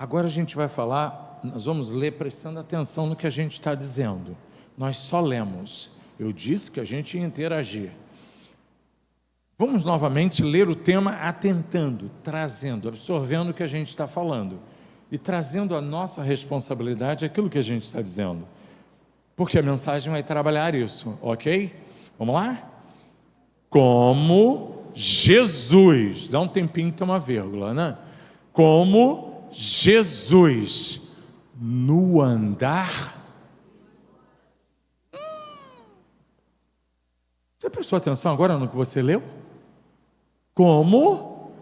Agora a gente vai falar, nós vamos ler prestando atenção no que a gente está dizendo. Nós só lemos. Eu disse que a gente ia interagir. Vamos novamente ler o tema atentando, trazendo, absorvendo o que a gente está falando e trazendo a nossa responsabilidade aquilo que a gente está dizendo. Porque a mensagem vai trabalhar isso, ok? Vamos lá? Como Jesus, dá um tempinho que tem uma vírgula, né? Como Jesus no andar. Você prestou atenção agora no que você leu? Como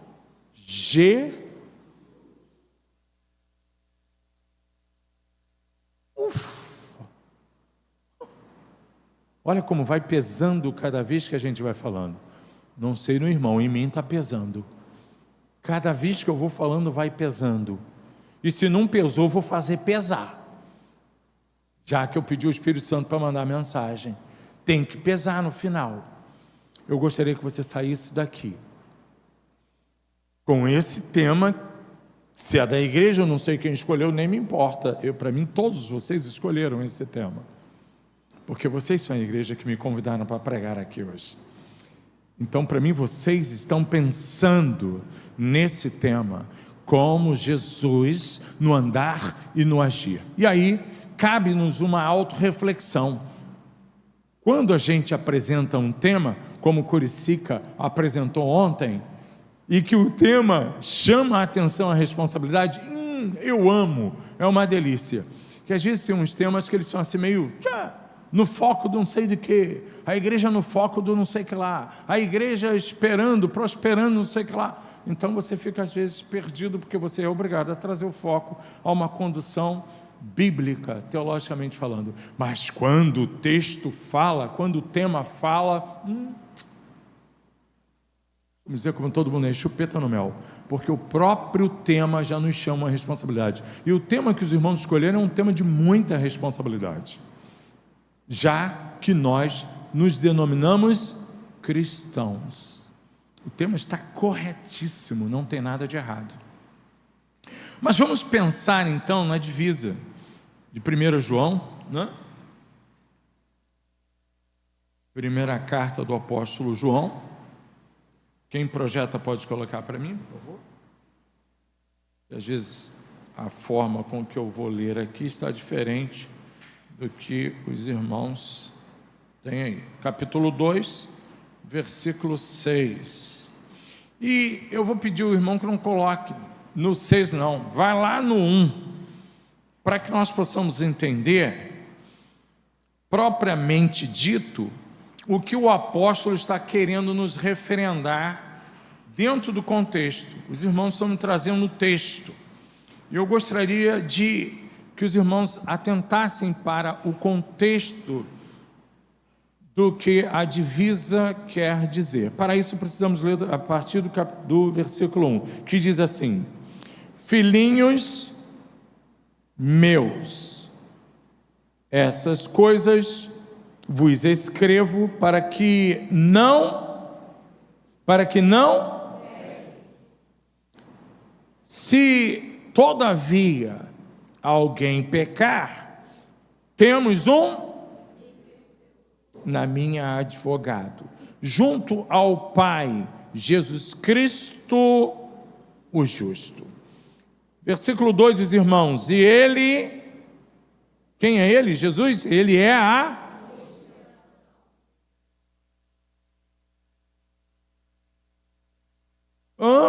Olha como vai pesando cada vez que a gente vai falando. Não sei no irmão, em mim está pesando. Cada vez que eu vou falando vai pesando. E se não pesou, vou fazer pesar. Já que eu pedi o Espírito Santo para mandar a mensagem. Tem que pesar no final. Eu gostaria que você saísse daqui com esse tema. Se é da igreja, eu não sei quem escolheu, nem me importa. Para mim, todos vocês escolheram esse tema. Porque vocês são a igreja que me convidaram para pregar aqui hoje. Então, para mim, vocês estão pensando nesse tema, como Jesus no andar e no agir. E aí, cabe-nos uma autorreflexão. Quando a gente apresenta um tema, como o Curicica apresentou ontem, e que o tema chama a atenção, a responsabilidade, eu amo, é uma delícia. Que às vezes tem uns temas que eles são assim meio... no foco do não sei de quê, a igreja no foco do não sei que lá, a igreja esperando, prosperando, não sei que lá. Então você fica às vezes perdido, porque você é obrigado a trazer o foco a uma condução bíblica, teologicamente falando. Mas quando o texto fala, quando o tema fala, vamos dizer como todo mundo é, chupeta no mel, porque o próprio tema já nos chama a responsabilidade. E o tema que os irmãos escolheram é um tema de muita responsabilidade, já que nós nos denominamos cristãos. O tema está corretíssimo, não tem nada de errado. Mas vamos pensar então na divisa de 1 João, né? Primeira carta do apóstolo João. Quem projeta pode colocar para mim, por favor? Às vezes a forma com que eu vou ler aqui está diferente do que os irmãos têm aí. Capítulo 2, versículo 6. E eu vou pedir ao irmão que não coloque no 6 não, vai lá no 1, para que nós possamos entender, propriamente dito, o que o apóstolo está querendo nos referendar dentro do contexto. Os irmãos estão me trazendo o texto. E eu gostaria que os irmãos atentassem para o contexto do que a divisa quer dizer. Para isso precisamos ler a partir do versículo 1, que diz assim: filhinhos meus, essas coisas vos escrevo para que não, se todavia alguém pecar, temos na minha advogado, junto ao Pai, Jesus Cristo, o justo. Versículo 2, os irmãos, e ele, quem é ele? Jesus, ele é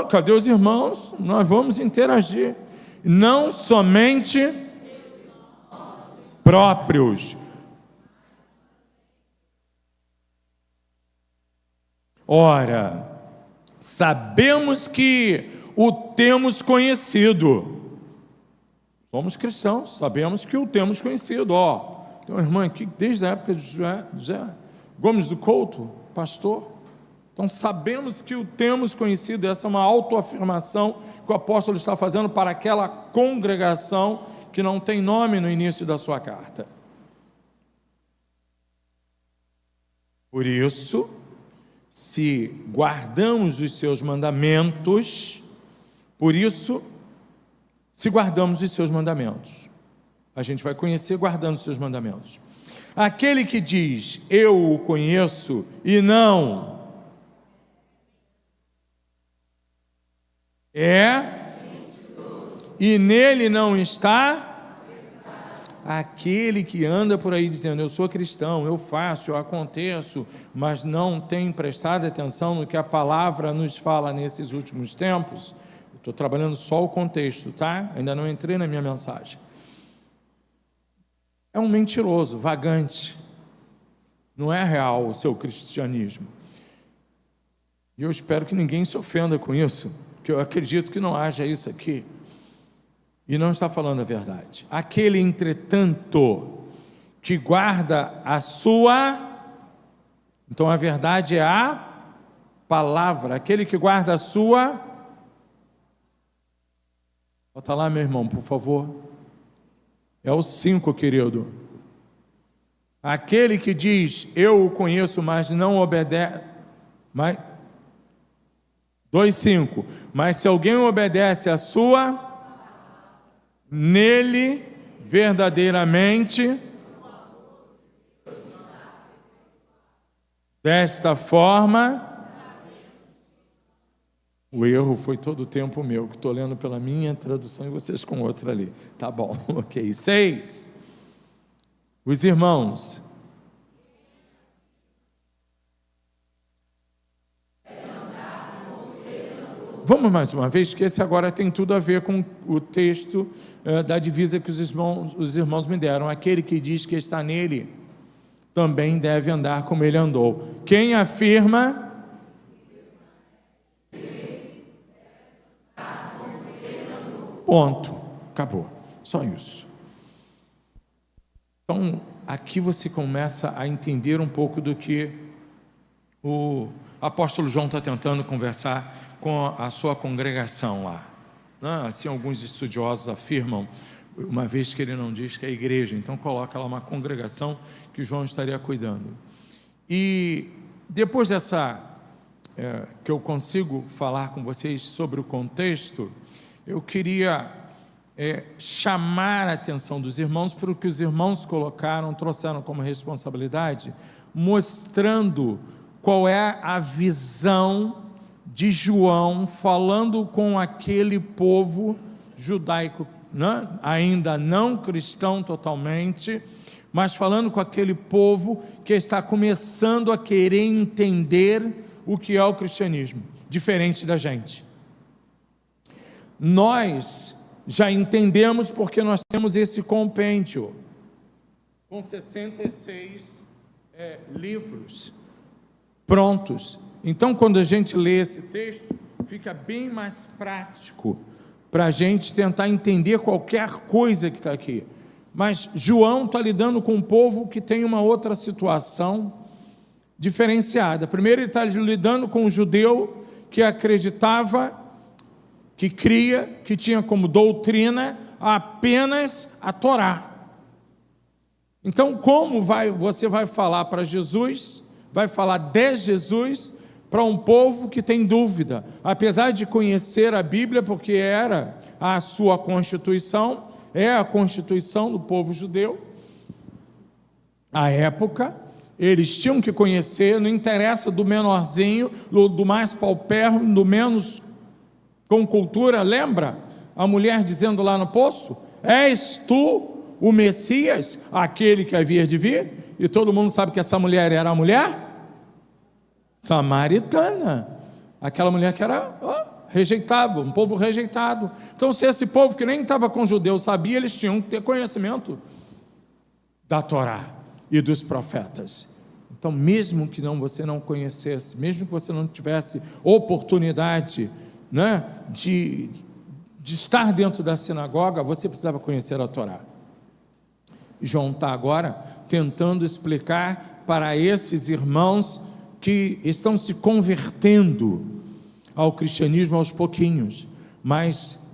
cadê os irmãos? Nós vamos interagir. Não somente próprios. Ora, sabemos que o temos conhecido. Somos cristãos, sabemos que o temos conhecido. Tem uma irmã aqui desde a época de José Gomes do Couto, pastor. Então sabemos que o temos conhecido. Essa é uma autoafirmação que o apóstolo está fazendo para aquela congregação que não tem nome no início da sua carta. Por isso, se guardamos os seus mandamentos, por isso se guardamos os seus mandamentos. A gente vai conhecer guardando os seus mandamentos. Aquele que diz, eu o conheço, e não e nele não está, aquele que anda por aí dizendo, eu sou cristão, eu faço, eu aconteço, mas não tem prestado atenção no que a palavra nos fala nesses últimos tempos. Estou trabalhando só o contexto, tá? Ainda não entrei na minha mensagem. É um mentiroso, vagante. Não é real o seu cristianismo. E eu espero que ninguém se ofenda com isso, porque eu acredito que não haja isso aqui. E não está falando a verdade. Aquele, entretanto, que guarda a sua... Então a verdade é a palavra. Aquele que guarda a sua... Bota lá, meu irmão, por favor. É o 5, querido. Aquele que diz, eu o conheço, mas não obedece... 2:5. Mas se alguém obedece a sua... Nele, verdadeiramente, desta forma, o erro foi todo o tempo meu, que estou lendo pela minha tradução e vocês com outra ali. Tá bom, ok. 6. Os irmãos. Vamos mais uma vez, que esse agora tem tudo a ver com o texto da divisa que os irmãos me deram. Aquele que diz que está nele, também deve andar como ele andou. Quem afirma... Ponto. Acabou. Só isso. Então, aqui você começa a entender um pouco do que o apóstolo João está tentando conversar com a sua congregação lá. Assim alguns estudiosos afirmam, uma vez que ele não diz que é a igreja, então coloca lá uma congregação que João estaria cuidando. E depois dessa, que eu consigo falar com vocês sobre o contexto, eu queria chamar a atenção dos irmãos para o que os irmãos trouxeram como responsabilidade, mostrando qual é a visão de João, falando com aquele povo judaico, né? Ainda não cristão totalmente, mas falando com aquele povo que está começando a querer entender o que é o cristianismo, diferente da gente. Nós já entendemos porque nós temos esse compêndio, com 66 livros prontos. Então, quando a gente lê esse texto, fica bem mais prático para a gente tentar entender qualquer coisa que está aqui. Mas João está lidando com um povo que tem uma outra situação diferenciada. Primeiro, ele está lidando com um judeu que acreditava, que cria, que tinha como doutrina apenas a Torá. Então, como você vai falar para Jesus, vai falar de Jesus, para um povo que tem dúvida, apesar de conhecer a Bíblia, porque era a sua constituição, é a constituição do povo judeu, à época, eles tinham que conhecer, não interessa do menorzinho, do mais paupérrimo, do menos com cultura, lembra? A mulher dizendo lá no poço, és tu o Messias, aquele que havia de vir? E todo mundo sabe que essa mulher era a mulher samaritana, aquela mulher que era rejeitada, um povo rejeitado. Então, se esse povo que nem estava com judeus sabia, eles tinham que ter conhecimento da Torá e dos profetas. Então, mesmo que você não conhecesse, mesmo que você não tivesse oportunidade, né, de estar dentro da sinagoga, você precisava conhecer a Torá. João está agora tentando explicar para esses irmãos que estão se convertendo ao cristianismo aos pouquinhos, mas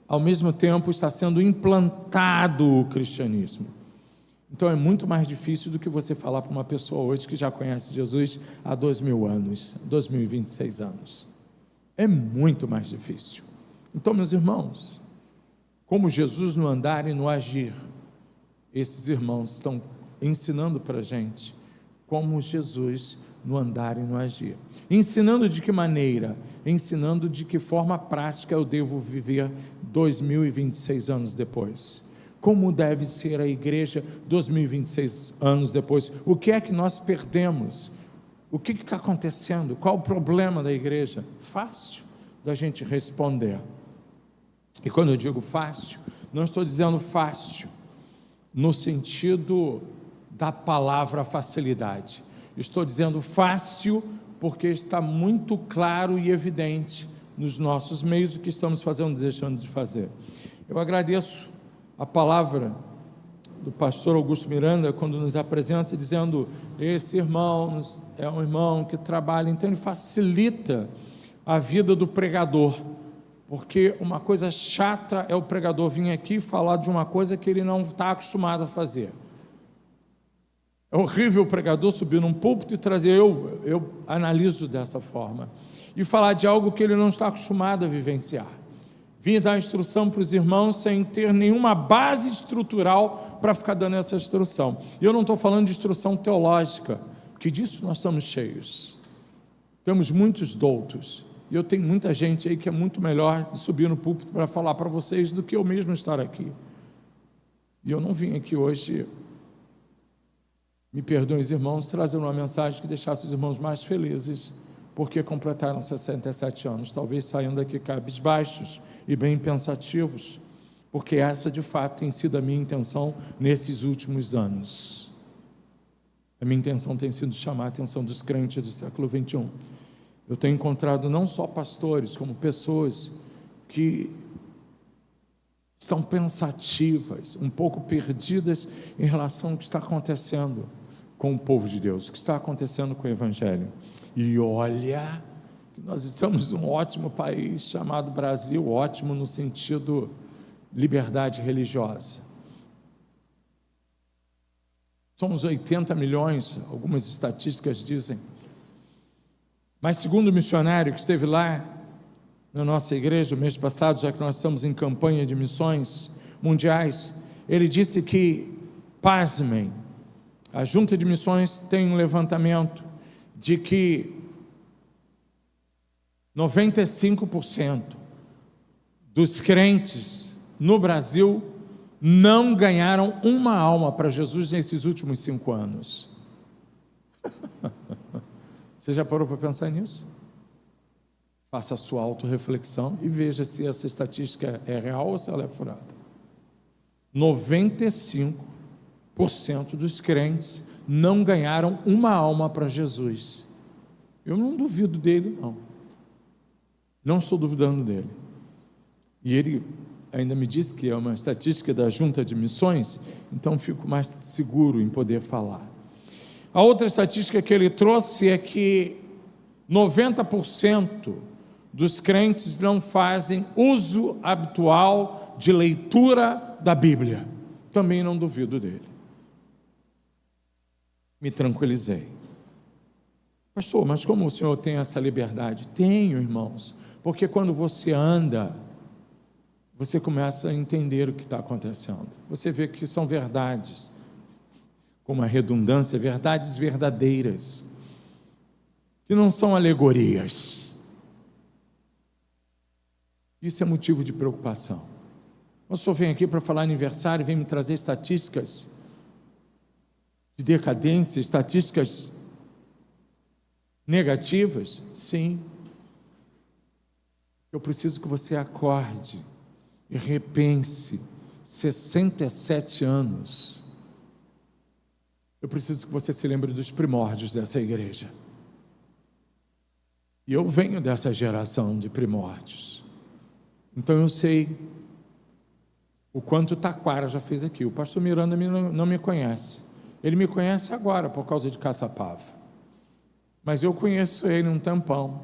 ao mesmo tempo está sendo implantado o cristianismo. Então é muito mais difícil do que você falar para uma pessoa hoje que já conhece Jesus há 2000 anos, 2026 anos. É muito mais difícil. Então, meus irmãos, como Jesus no andar e no agir. Esses irmãos estão ensinando para a gente como Jesus no andar e no agir. Ensinando de que maneira? Ensinando de que forma prática eu devo viver 2026 anos depois. Como deve ser a igreja 2026 anos depois? O que é que nós perdemos? O que está acontecendo? Qual o problema da igreja? Fácil da gente responder. E quando eu digo fácil, não estou dizendo fácil no sentido da palavra facilidade. Estou dizendo fácil porque está muito claro e evidente nos nossos meios o que estamos fazendo, deixando de fazer. Eu agradeço a palavra do pastor Augusto Miranda, quando nos apresenta, dizendo, esse irmão é um irmão que trabalha, então ele facilita a vida do pregador, porque uma coisa chata é o pregador vir aqui falar de uma coisa que ele não está acostumado a fazer. É horrível o pregador subir num púlpito e trazer, eu analiso dessa forma, e falar de algo que ele não está acostumado a vivenciar. Vir dar instrução para os irmãos sem ter nenhuma base estrutural para ficar dando essa instrução. E eu não estou falando de instrução teológica, porque disso nós estamos cheios. Temos muitos doutos, e eu tenho muita gente aí que é muito melhor de subir no púlpito para falar para vocês do que eu mesmo estar aqui. E eu não vim aqui hoje, me perdoem os irmãos, trazer uma mensagem que deixasse os irmãos mais felizes, porque completaram 67 anos, talvez saiam daqui cabisbaixos e bem pensativos, porque essa de fato tem sido a minha intenção nesses últimos anos. A minha intenção tem sido chamar a atenção dos crentes do século 21. Eu tenho encontrado não só pastores, como pessoas que estão pensativas, um pouco perdidas em relação ao que está acontecendo com o povo de Deus, o que está acontecendo com o Evangelho. E olha, nós estamos num ótimo país chamado Brasil, ótimo no sentido liberdade religiosa. Somos 80 milhões, algumas estatísticas dizem. Mas segundo o missionário que esteve lá na nossa igreja o mês passado, já que nós estamos em campanha de missões mundiais, ele disse que, pasmem, a Junta de Missões tem um levantamento de que 95% dos crentes no Brasil não ganharam uma alma para Jesus nesses últimos 5 anos. Você já parou para pensar nisso? Faça a sua autorreflexão e veja se essa estatística é real ou se ela é furada. 95% dos crentes não ganharam uma alma para Jesus. Eu não duvido dele, não. Não estou duvidando dele. E ele ainda me disse que é uma estatística da Junta de Missões, então fico mais seguro em poder falar. A outra estatística que ele trouxe é que 90% dos crentes não fazem uso habitual de leitura da Bíblia. Também não duvido dele. Me tranquilizei. Pastor, mas como o senhor tem essa liberdade? Tenho, irmãos, porque quando você anda, você começa a entender o que está acontecendo. Você vê que são verdades, com uma redundância, verdades verdadeiras, que não são alegorias. Isso é motivo de preocupação. O senhor vem aqui para falar aniversário, vem me trazer estatísticas de decadência, estatísticas negativas? Sim. Eu preciso que você acorde e repense. 67 anos. Eu preciso que você se lembre dos primórdios dessa igreja. E eu venho dessa geração de primórdios. Então eu sei o quanto Taquara já fez aqui. O pastor Miranda não me conhece. Ele me conhece agora por causa de Caçapava. Mas eu conheço ele um tampão.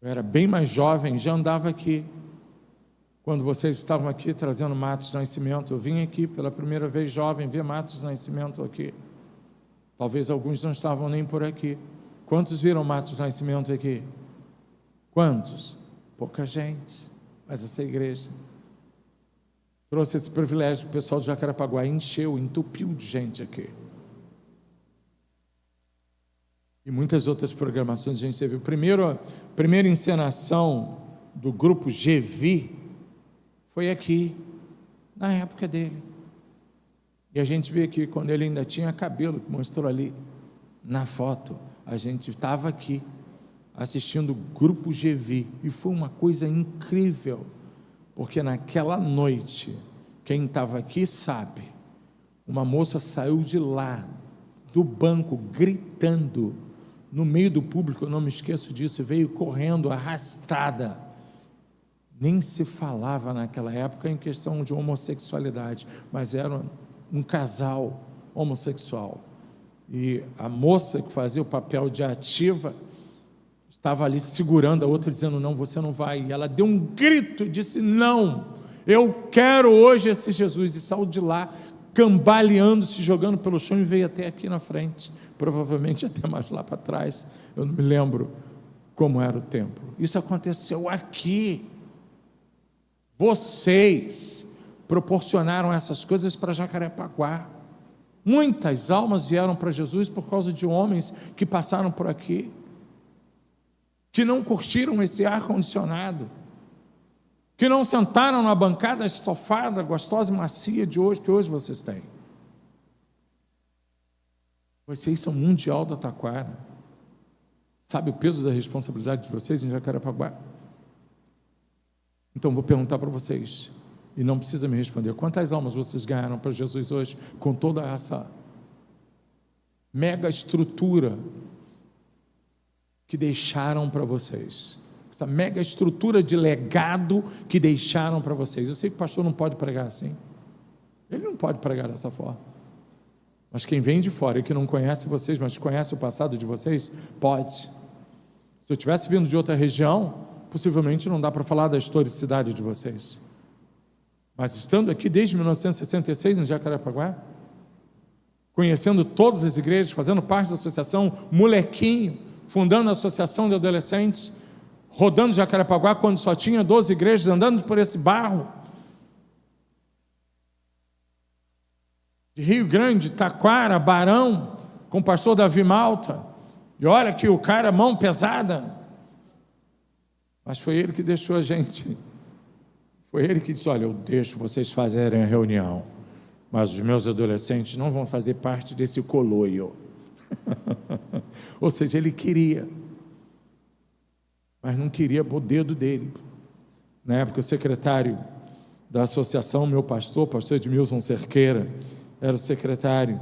Eu era bem mais jovem, já andava aqui. Quando vocês estavam aqui trazendo Matos Nascimento, eu vim aqui pela primeira vez jovem, ver Matos Nascimento aqui. Talvez alguns não estavam nem por aqui. Quantos viram Matos Nascimento aqui? Quantos? Pouca gente. Mas essa igreja trouxe esse privilégio, o pessoal de Jacarepaguá encheu, entupiu de gente aqui. E muitas outras programações a gente teve. A primeira encenação do grupo GV foi aqui, na época dele. E a gente vê aqui, quando ele ainda tinha cabelo, que mostrou ali na foto, a gente estava aqui, assistindo o grupo GV, e foi uma coisa incrível, porque naquela noite, quem estava aqui sabe, uma moça saiu de lá, do banco, gritando, no meio do público, eu não me esqueço disso, veio correndo, arrastada. Nem se falava naquela época em questão de homossexualidade, mas era um casal homossexual, e a moça que fazia o papel de ativa, estava ali segurando a outra, dizendo, não, você não vai, e ela deu um grito e disse, não, eu quero hoje esse Jesus, e saiu de lá, cambaleando, se jogando pelo chão, e veio até aqui na frente, provavelmente até mais lá para trás, eu não me lembro como era o templo. Isso aconteceu aqui. Vocês proporcionaram essas coisas para Jacarepaguá. Muitas almas vieram para Jesus por causa de homens que passaram por aqui, que não curtiram esse ar-condicionado, que não sentaram na bancada estofada, gostosa e macia de hoje, que hoje vocês têm. Vocês são mundial da taquara. Sabe o peso da responsabilidade de vocês em Jacarepaguá? Então vou perguntar para vocês, e não precisa me responder, quantas almas vocês ganharam para Jesus hoje, com toda essa mega estrutura que deixaram para vocês, essa mega estrutura de legado que deixaram para vocês? Eu sei que o pastor não pode pregar assim, ele não pode pregar dessa forma, mas quem vem de fora e que não conhece vocês, mas conhece o passado de vocês, pode. Se eu tivesse vindo de outra região, possivelmente não dá para falar da historicidade de vocês, mas estando aqui desde 1966 em Jacarepaguá, conhecendo todas as igrejas, fazendo parte da associação, molequinho, fundando a associação de adolescentes, rodando Jacarepaguá quando só tinha 12 igrejas, andando por esse barro, de Rio Grande, Taquara, Barão, com o pastor Davi Malta, e olha que o cara, mão pesada, mas foi ele que deixou a gente, foi ele que disse, olha, eu deixo vocês fazerem a reunião, mas os meus adolescentes não vão fazer parte desse coloio. Ou seja, ele queria, mas não queria o dedo dele. Na época, o secretário da associação, meu pastor Edmilson Cerqueira, era o secretário,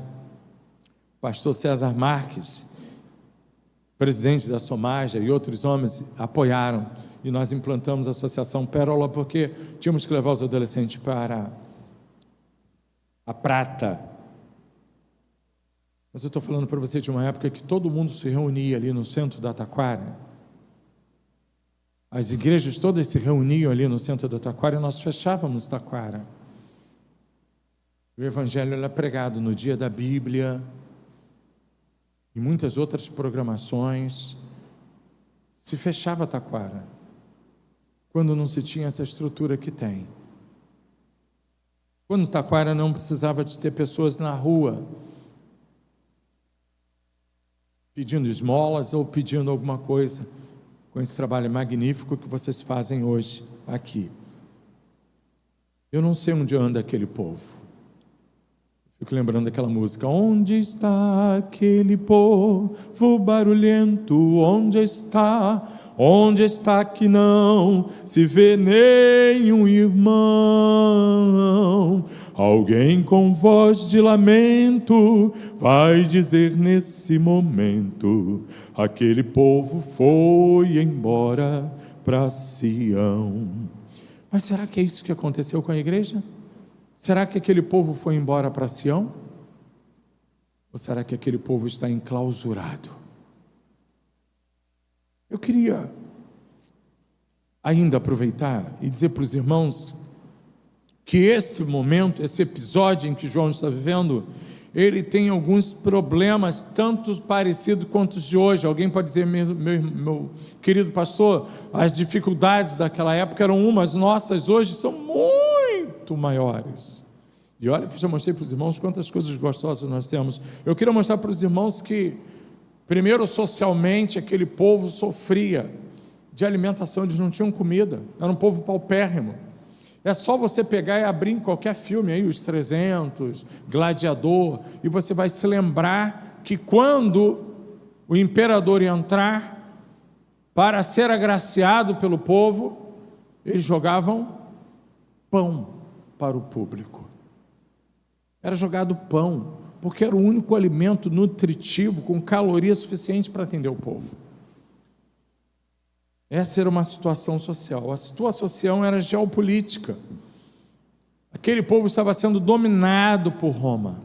pastor César Marques, presidente da Somaja, e outros homens apoiaram, e nós implantamos a associação Pérola, porque tínhamos que levar os adolescentes para a prata. Mas eu estou falando para você de uma época que todo mundo se reunia ali no centro da Taquara, as igrejas todas se reuniam ali no centro da Taquara, e nós fechávamos Taquara. O evangelho era pregado no dia da Bíblia, e muitas outras programações. Se fechava Taquara, quando não se tinha essa estrutura que tem. Quando Taquara não precisava de ter pessoas na rua, pedindo esmolas ou pedindo alguma coisa, com esse trabalho magnífico que vocês fazem hoje aqui. Eu não sei onde anda aquele povo. Fico lembrando daquela música, onde está aquele povo barulhento, onde está que não se vê nenhum irmão, alguém com voz de lamento vai dizer nesse momento, aquele povo foi embora para Sião. Mas será que é isso que aconteceu com a igreja? Será que aquele povo foi embora para Sião? Ou será que aquele povo está enclausurado? Eu queria ainda aproveitar e dizer para os irmãos que esse momento, esse episódio em que João está vivendo, ele tem alguns problemas, tanto parecidos quanto os de hoje. Alguém pode dizer, meu querido pastor, as dificuldades daquela época eram umas, nossas hoje são muito maiores. E olha que eu já mostrei para os irmãos quantas coisas gostosas nós temos. Eu queria mostrar para os irmãos que, primeiro, socialmente, aquele povo sofria de alimentação, eles não tinham comida, era um povo paupérrimo. É só você pegar e abrir em qualquer filme aí, os 300, Gladiador, e você vai se lembrar que quando o imperador ia entrar para ser agraciado pelo povo, eles jogavam pão para o público. Era jogado pão, porque era o único alimento nutritivo, com caloria suficiente para atender o povo. Essa era uma situação social. A situação era geopolítica. Aquele povo estava sendo dominado por Roma.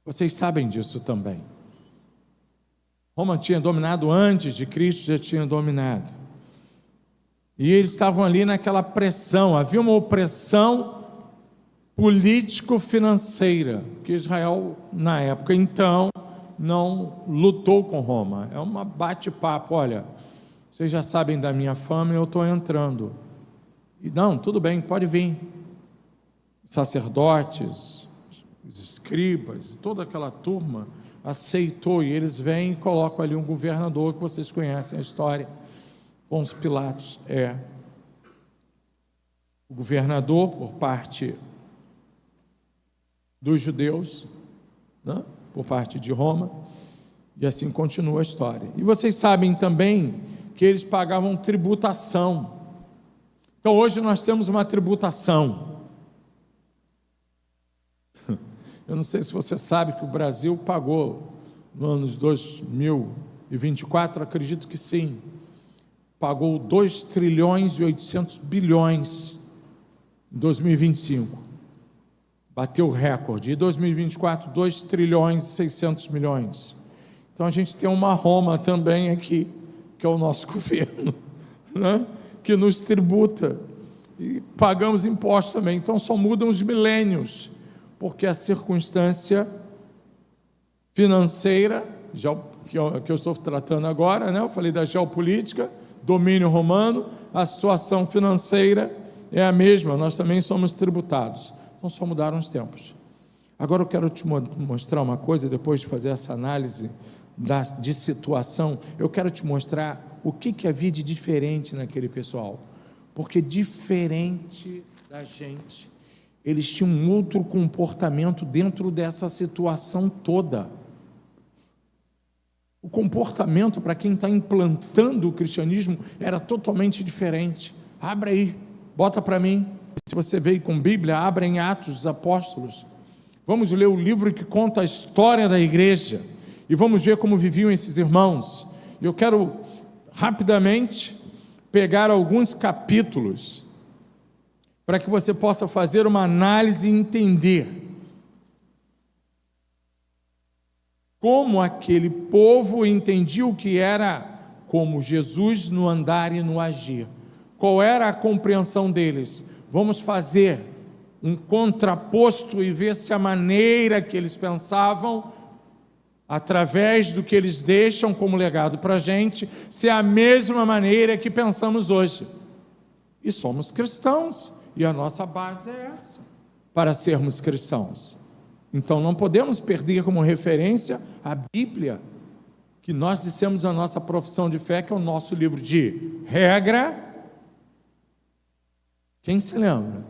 Vocês sabem disso também. Roma tinha dominado antes de Cristo, já tinha dominado. E eles estavam ali naquela pressão. Havia uma opressão político-financeira, que Israel, na época, então, não lutou com Roma. É uma bate-papo, olha... Vocês já sabem da minha fama e eu estou entrando. E não, tudo bem, pode vir. Sacerdotes, os escribas, toda aquela turma aceitou, e eles vêm e colocam ali um governador que vocês conhecem a história. Pôncio Pilatos é o governador por parte dos judeus, né? Por parte de Roma, e assim continua a história. E vocês sabem também que eles pagavam tributação. Então hoje nós temos uma tributação. Eu não sei se você sabe que o Brasil pagou no ano de 2024, acredito que sim, pagou 2 trilhões e 800 bilhões em 2025, bateu o recorde. Em 2024, 2 trilhões e 600 milhões. Então a gente tem uma Roma também aqui, que é o nosso governo, né? Que nos tributa, e pagamos impostos também. Então só mudam os milênios, porque a circunstância financeira, que eu estou tratando agora, né? Eu falei da geopolítica, domínio romano, a situação financeira é a mesma, nós também somos tributados. Então só mudaram os tempos. Agora eu quero te mostrar uma coisa, depois de fazer essa análise de situação, eu quero te mostrar o que havia de diferente naquele pessoal, porque diferente da gente, eles tinham um outro comportamento dentro dessa situação toda. O comportamento para quem está implantando o cristianismo era totalmente diferente. Abra aí, bota para mim, se você veio com Bíblia, abra em Atos dos Apóstolos, vamos ler o livro que conta a história da igreja, e vamos ver como viviam esses irmãos. Eu quero rapidamente pegar alguns capítulos para que você possa fazer uma análise e entender como aquele povo entendia o que era como Jesus no andar e no agir. Qual era a compreensão deles? Vamos fazer um contraposto e ver se a maneira que eles pensavam, através do que eles deixam como legado para a gente, se é a mesma maneira que pensamos hoje. E somos cristãos, e a nossa base é essa, para sermos cristãos. Então não podemos perder como referência a Bíblia, que nós dissemos a nossa profissão de fé, que é o nosso livro de regra. Quem se lembra?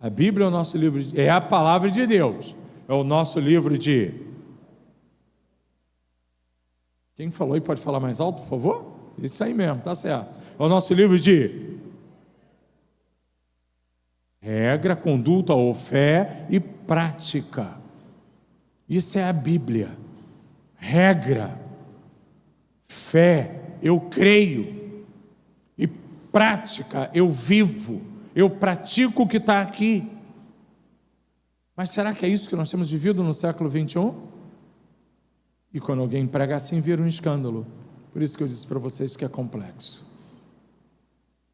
A Bíblia é o nosso livro, é a palavra de Deus, é o nosso livro de... Quem falou aí pode falar mais alto, por favor? Isso aí mesmo, tá certo. É o nosso livro de regra, conduta ou fé e prática. Isso é a Bíblia. Regra, fé, eu creio, e prática, eu vivo, eu pratico o que está aqui. Mas será que é isso que nós temos vivido no século 21? E quando alguém prega assim, vira um escândalo. Por isso que eu disse para vocês que é complexo.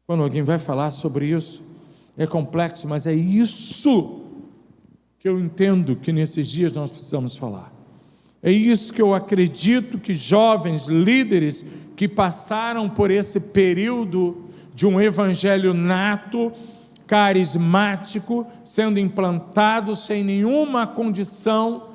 Quando alguém vai falar sobre isso, é complexo, mas é isso que eu entendo que nesses dias nós precisamos falar. É isso que eu acredito que jovens líderes que passaram por esse período de um evangelho nato, carismático, sendo implantado sem nenhuma condição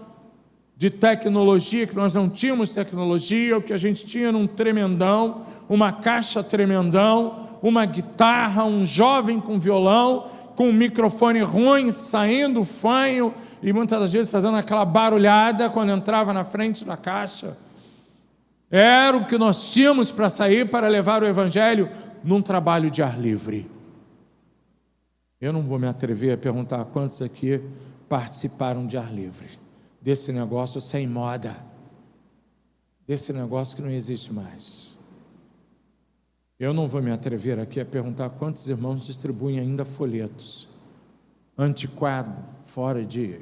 de tecnologia, que nós não tínhamos tecnologia, o que a gente tinha era um tremendão, uma caixa tremendão, uma guitarra, um jovem com violão, com um microfone ruim, saindo fanho, e muitas das vezes fazendo aquela barulhada quando entrava na frente da caixa. Era o que nós tínhamos para sair, para levar o evangelho num trabalho de ar livre. Eu não vou me atrever a perguntar quantos aqui participaram de ar livre, desse negócio sem moda, desse negócio que não existe mais. Eu não vou me atrever aqui a perguntar quantos irmãos distribuem ainda folhetos, antiquado, fora de...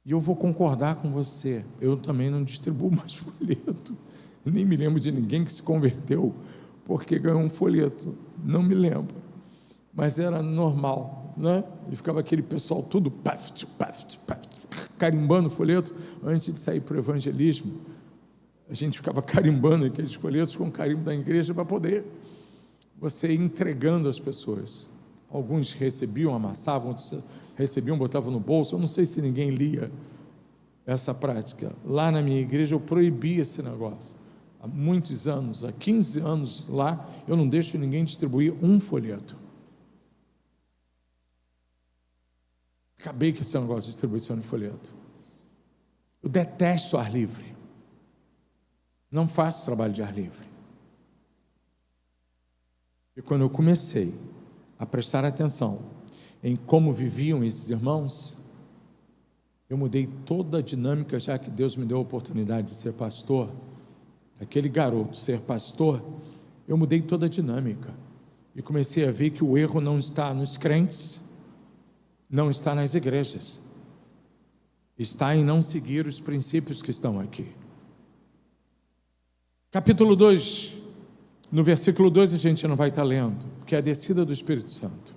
E eu vou concordar com você, eu também não distribuo mais folheto, nem me lembro de ninguém que se converteu porque ganhou um folheto, não me lembro, mas era normal, né? E ficava aquele pessoal tudo carimbando o folheto antes de sair para o evangelismo. A gente ficava carimbando aqueles folhetos com o carimbo da igreja para poder você ir entregando às pessoas. Alguns recebiam, amassavam, outros recebiam, botavam no bolso. Eu não sei se ninguém lia essa prática. Lá na minha igreja eu proibi esse negócio. Há muitos anos, há 15 anos lá, eu não deixo ninguém distribuir um folheto. Acabei com esse negócio de distribuição de folheto. Eu detesto ar livre. Não faço trabalho de ar livre. E quando eu comecei a prestar atenção em como viviam esses irmãos, eu mudei toda a dinâmica, já que Deus me deu a oportunidade de ser pastor, aquele garoto ser pastor, eu mudei toda a dinâmica e comecei a ver que o erro não está nos crentes, não está nas igrejas, está em não seguir os princípios que estão aqui. Capítulo 2, no versículo 2 a gente não vai estar lendo, que é a descida do Espírito Santo.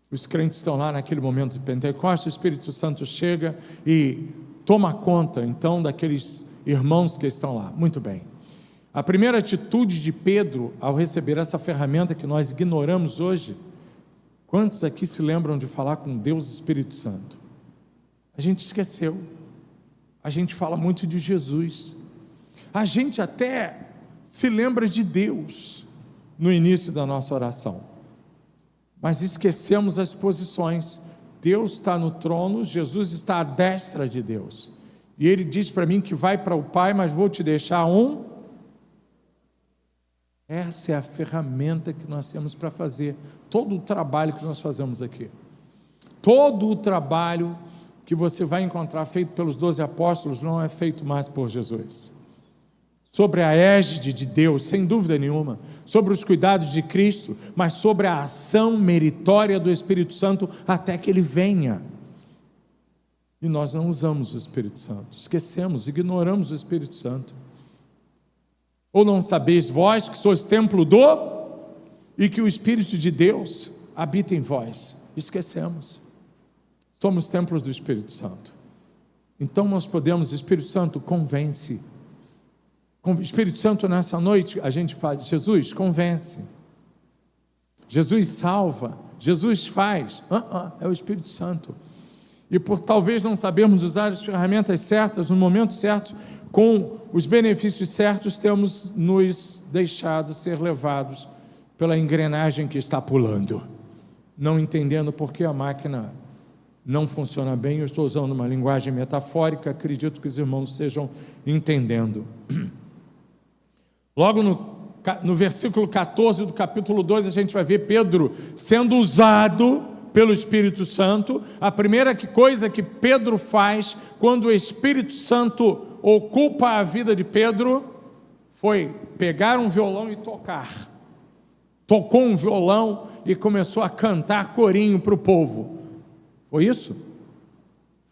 Os crentes estão lá naquele momento de Pentecostes, o Espírito Santo chega e toma conta então daqueles irmãos que estão lá. Muito bem. A primeira atitude de Pedro ao receber essa ferramenta que nós ignoramos hoje, quantos aqui se lembram de falar com Deus Espírito Santo? A gente esqueceu. A gente fala muito de Jesus. A gente até se lembra de Deus no início da nossa oração, mas esquecemos as posições. Deus está no trono, Jesus está à destra de Deus, e Ele diz para mim que vai para o Pai, mas vou te deixar um... Essa é a ferramenta que nós temos para fazer todo o trabalho que nós fazemos aqui, todo o trabalho que você vai encontrar feito pelos 12 apóstolos, não é feito mais por Jesus. Sobre a égide de Deus, sem dúvida nenhuma, sobre os cuidados de Cristo, mas sobre a ação meritória do Espírito Santo até que Ele venha. E nós não usamos o Espírito Santo, esquecemos, ignoramos o Espírito Santo. Ou não sabeis vós que sois templo e que o Espírito de Deus habita em vós? Esquecemos. Somos templos do Espírito Santo. Então nós podemos, Espírito Santo, convence. Espírito Santo, nessa noite, a gente fala, Jesus, convence. Jesus salva. Jesus faz. É o Espírito Santo. E por talvez não sabermos usar as ferramentas certas, no momento certo, com os benefícios certos, temos nos deixado ser levados pela engrenagem que está pulando, não entendendo por que a máquina não funciona bem. Eu estou usando uma linguagem metafórica, acredito que os irmãos estejam entendendo. Logo no versículo 14 do capítulo 2, a gente vai ver Pedro sendo usado pelo Espírito Santo. A primeira coisa que Pedro faz quando o Espírito Santo ocupa a vida de Pedro foi pegar um violão e tocar. Tocou um violão e começou a cantar corinho para o povo. Foi isso?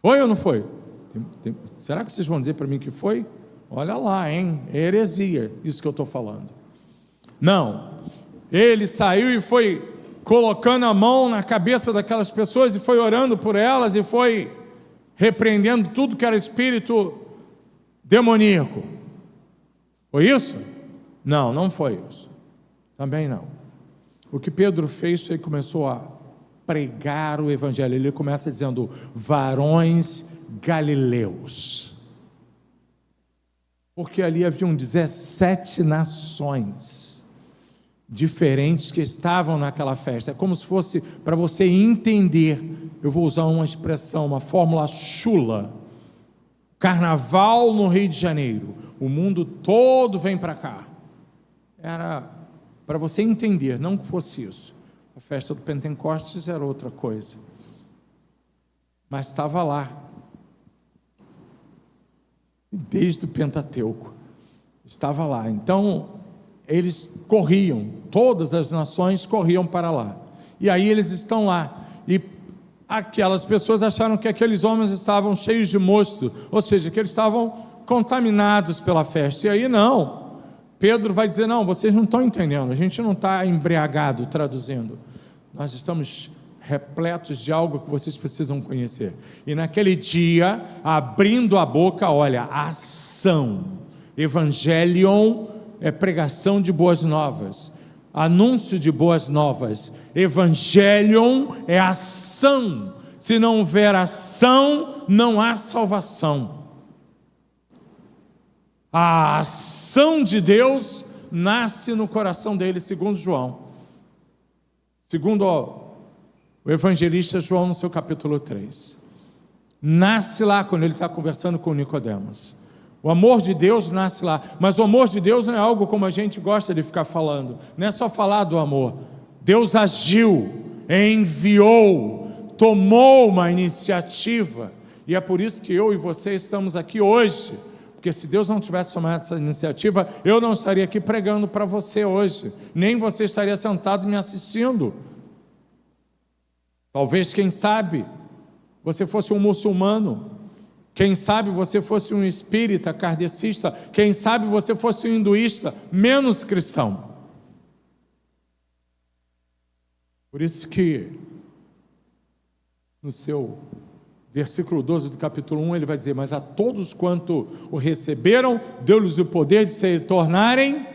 Foi ou não foi? Será que vocês vão dizer para mim que foi? Olha lá, hein? É heresia, isso que eu estou falando. Não, ele saiu e foi colocando a mão na cabeça daquelas pessoas e foi orando por elas e foi repreendendo tudo que era espírito demoníaco. Foi isso? Não, não foi isso. Também não. O que Pedro fez foi que começou a pregar o evangelho. Ele começa dizendo: varões galileus. Porque ali haviam 17 nações diferentes que estavam naquela festa. É como se fosse, para você entender, eu vou usar uma expressão, uma fórmula chula: carnaval no Rio de Janeiro, o mundo todo vem para cá. Era para você entender, não que fosse isso. A festa do Pentecostes era outra coisa, mas estava lá desde o Pentateuco, estava lá. Então eles corriam, todas as nações corriam para lá, e aí eles estão lá, e aquelas pessoas acharam que aqueles homens estavam cheios de mosto, ou seja, que eles estavam contaminados pela festa. E aí não, Pedro vai dizer: não, vocês não estão entendendo, a gente não está embriagado, traduzindo, nós estamos repletos de algo que vocês precisam conhecer. E naquele dia, abrindo a boca, olha, ação, evangelion é pregação de boas novas, anúncio de boas novas. Evangelion é ação. Se não houver ação, não há salvação. A ação de Deus nasce no coração dele, segundo João, segundo o evangelista João, no seu capítulo 3. Nasce lá quando ele está conversando com Nicodemos. O amor de Deus nasce lá, mas o amor de Deus não é algo como a gente gosta de ficar falando, não é só falar do amor. Deus agiu, enviou, tomou uma iniciativa, e é por isso que eu e você estamos aqui hoje, porque se Deus não tivesse tomado essa iniciativa, eu não estaria aqui pregando para você hoje, nem você estaria sentado me assistindo. Talvez, quem sabe, você fosse um muçulmano, quem sabe você fosse um espírita, kardecista, quem sabe você fosse um hinduísta, menos cristão. Por isso que no seu versículo 12 do capítulo 1, ele vai dizer: mas a todos quanto o receberam, deu-lhes o poder de se tornarem,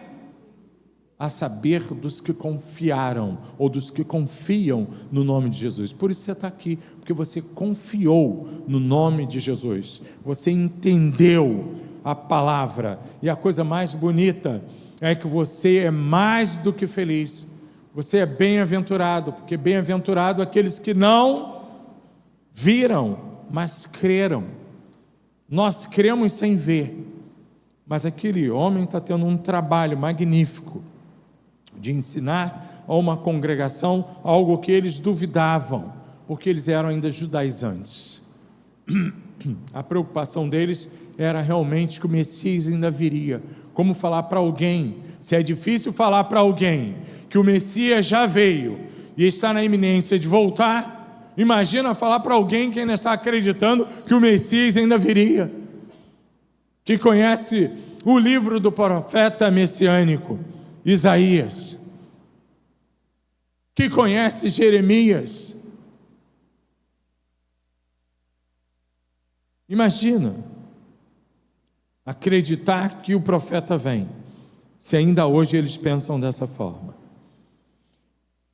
a saber, dos que confiaram, ou dos que confiam no nome de Jesus. Por isso você está aqui, porque você confiou no nome de Jesus, você entendeu a palavra, e a coisa mais bonita é que você é mais do que feliz, você é bem-aventurado, porque bem-aventurado aqueles que não viram, mas creram. Nós cremos sem ver, mas aquele homem está tendo um trabalho magnífico, de ensinar a uma congregação algo que eles duvidavam, porque eles eram ainda judaizantes. A preocupação deles era realmente que o Messias ainda viria. Como falar para alguém, se é difícil falar para alguém que o Messias já veio e está na iminência de voltar, imagina falar para alguém que ainda está acreditando que o Messias ainda viria, que conhece o livro do profeta messiânico Isaías, que conhece Jeremias. Imagina acreditar que o profeta vem, se ainda hoje eles pensam dessa forma.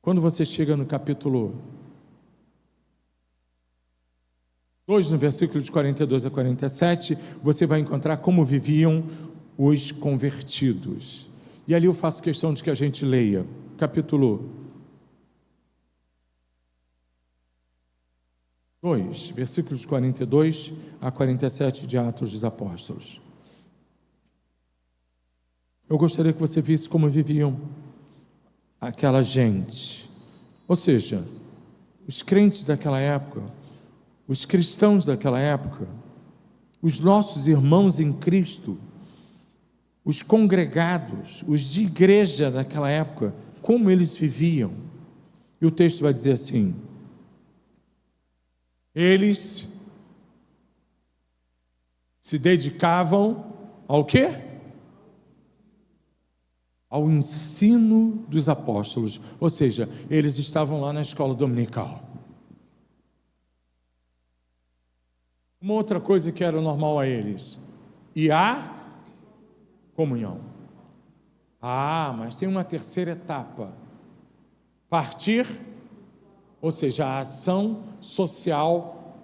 Quando você chega no capítulo 2, no versículo de 42 a 47, você vai encontrar como viviam os convertidos. E ali eu faço questão de que a gente leia, capítulo 2, versículos 42 a 47 de Atos dos Apóstolos. Eu gostaria que você visse como viviam aquela gente, ou seja, os crentes daquela época, os cristãos daquela época, os nossos irmãos em Cristo, os congregados, os de igreja daquela época, como eles viviam. E o texto vai dizer assim: eles se dedicavam ao quê? ao ensino dos apóstolos, ou seja, eles estavam lá na escola dominical. Uma outra coisa que era normal a eles, e a comunhão. Mas tem uma terceira etapa, partir, ou seja, a ação social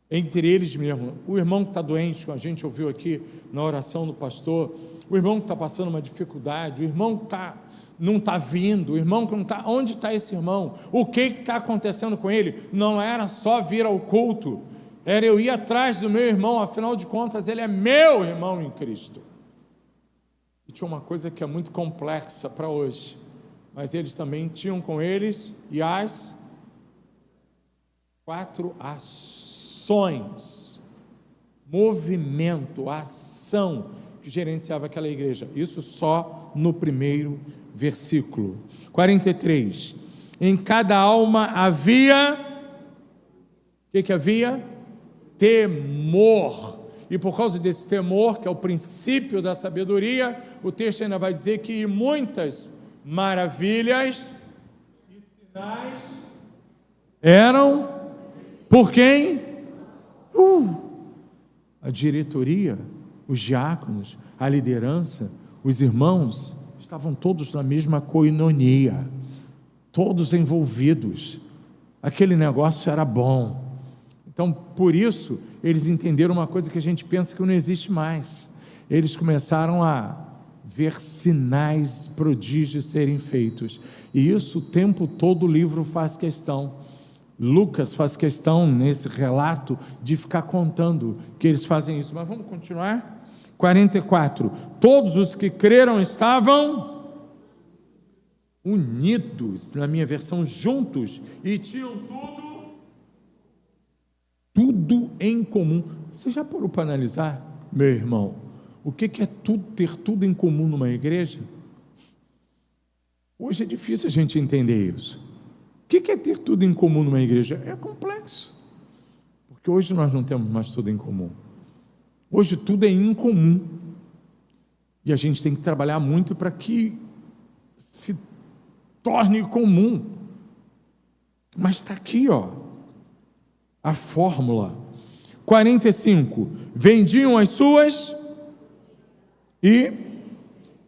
entre eles mesmos. O irmão que está doente, a gente ouviu aqui na oração do pastor, o irmão que está passando uma dificuldade, o irmão que não está vindo, o irmão que não está, onde está esse irmão? O que está acontecendo com ele? Não era só vir ao culto, era eu ir atrás do meu irmão, afinal de contas ele é meu irmão em Cristo. E tinha uma coisa que é muito complexa para hoje, mas eles também tinham com eles e as 4 ações, movimento, ação que gerenciava aquela igreja. Isso só no primeiro versículo. 43. Em cada alma havia, o que havia? Temor. E por causa desse temor, que é o princípio da sabedoria, o texto ainda vai dizer que muitas maravilhas e sinais eram por quem? A diretoria, os diáconos, a liderança, os irmãos, estavam todos na mesma coinonia, todos envolvidos. Aquele negócio era bom. Então, por isso, eles entenderam uma coisa que a gente pensa que não existe mais. Eles começaram a ver sinais, prodígios serem feitos. E isso o tempo todo o livro faz questão. Lucas faz questão, nesse relato, de ficar contando que eles fazem isso. Mas vamos continuar? 44. Todos os que creram estavam unidos, na minha versão, juntos, e tinham tudo em comum. Você já parou para analisar, meu irmão, o que é ter tudo em comum numa igreja? Hoje é difícil a gente entender isso. O que é ter tudo em comum numa igreja? É complexo, porque hoje nós não temos mais tudo em comum. Hoje tudo é incomum, e a gente tem que trabalhar muito para que se torne comum. Mas está aqui, a fórmula. 45. Vendiam as suas e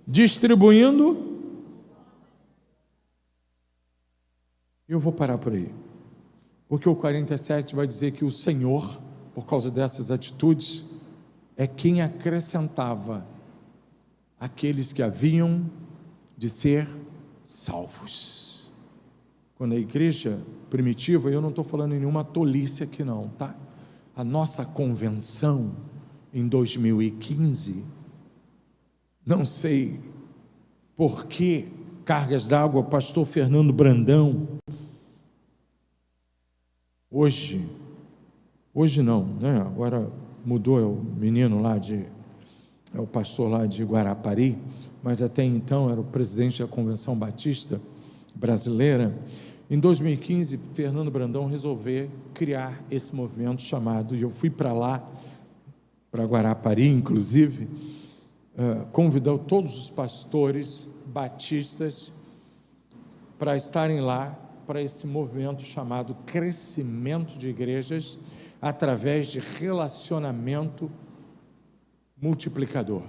distribuindo. Eu vou parar por aí, porque o 47 vai dizer que o Senhor, por causa dessas atitudes, é quem acrescentava aqueles que haviam de ser salvos. Quando a igreja primitiva, eu não estou falando em nenhuma tolice aqui não, tá? A nossa convenção em 2015, não sei por que cargas d'água, pastor Fernando Brandão, hoje não, né? Agora mudou, é o menino lá é o pastor lá de Guarapari, mas até então era o presidente da Convenção Batista Brasileira. Em 2015, Fernando Brandão resolveu criar esse movimento chamado, e eu fui para lá, para Guarapari, inclusive, convidou todos os pastores batistas para estarem lá, para esse movimento chamado crescimento de igrejas, através de relacionamento multiplicador.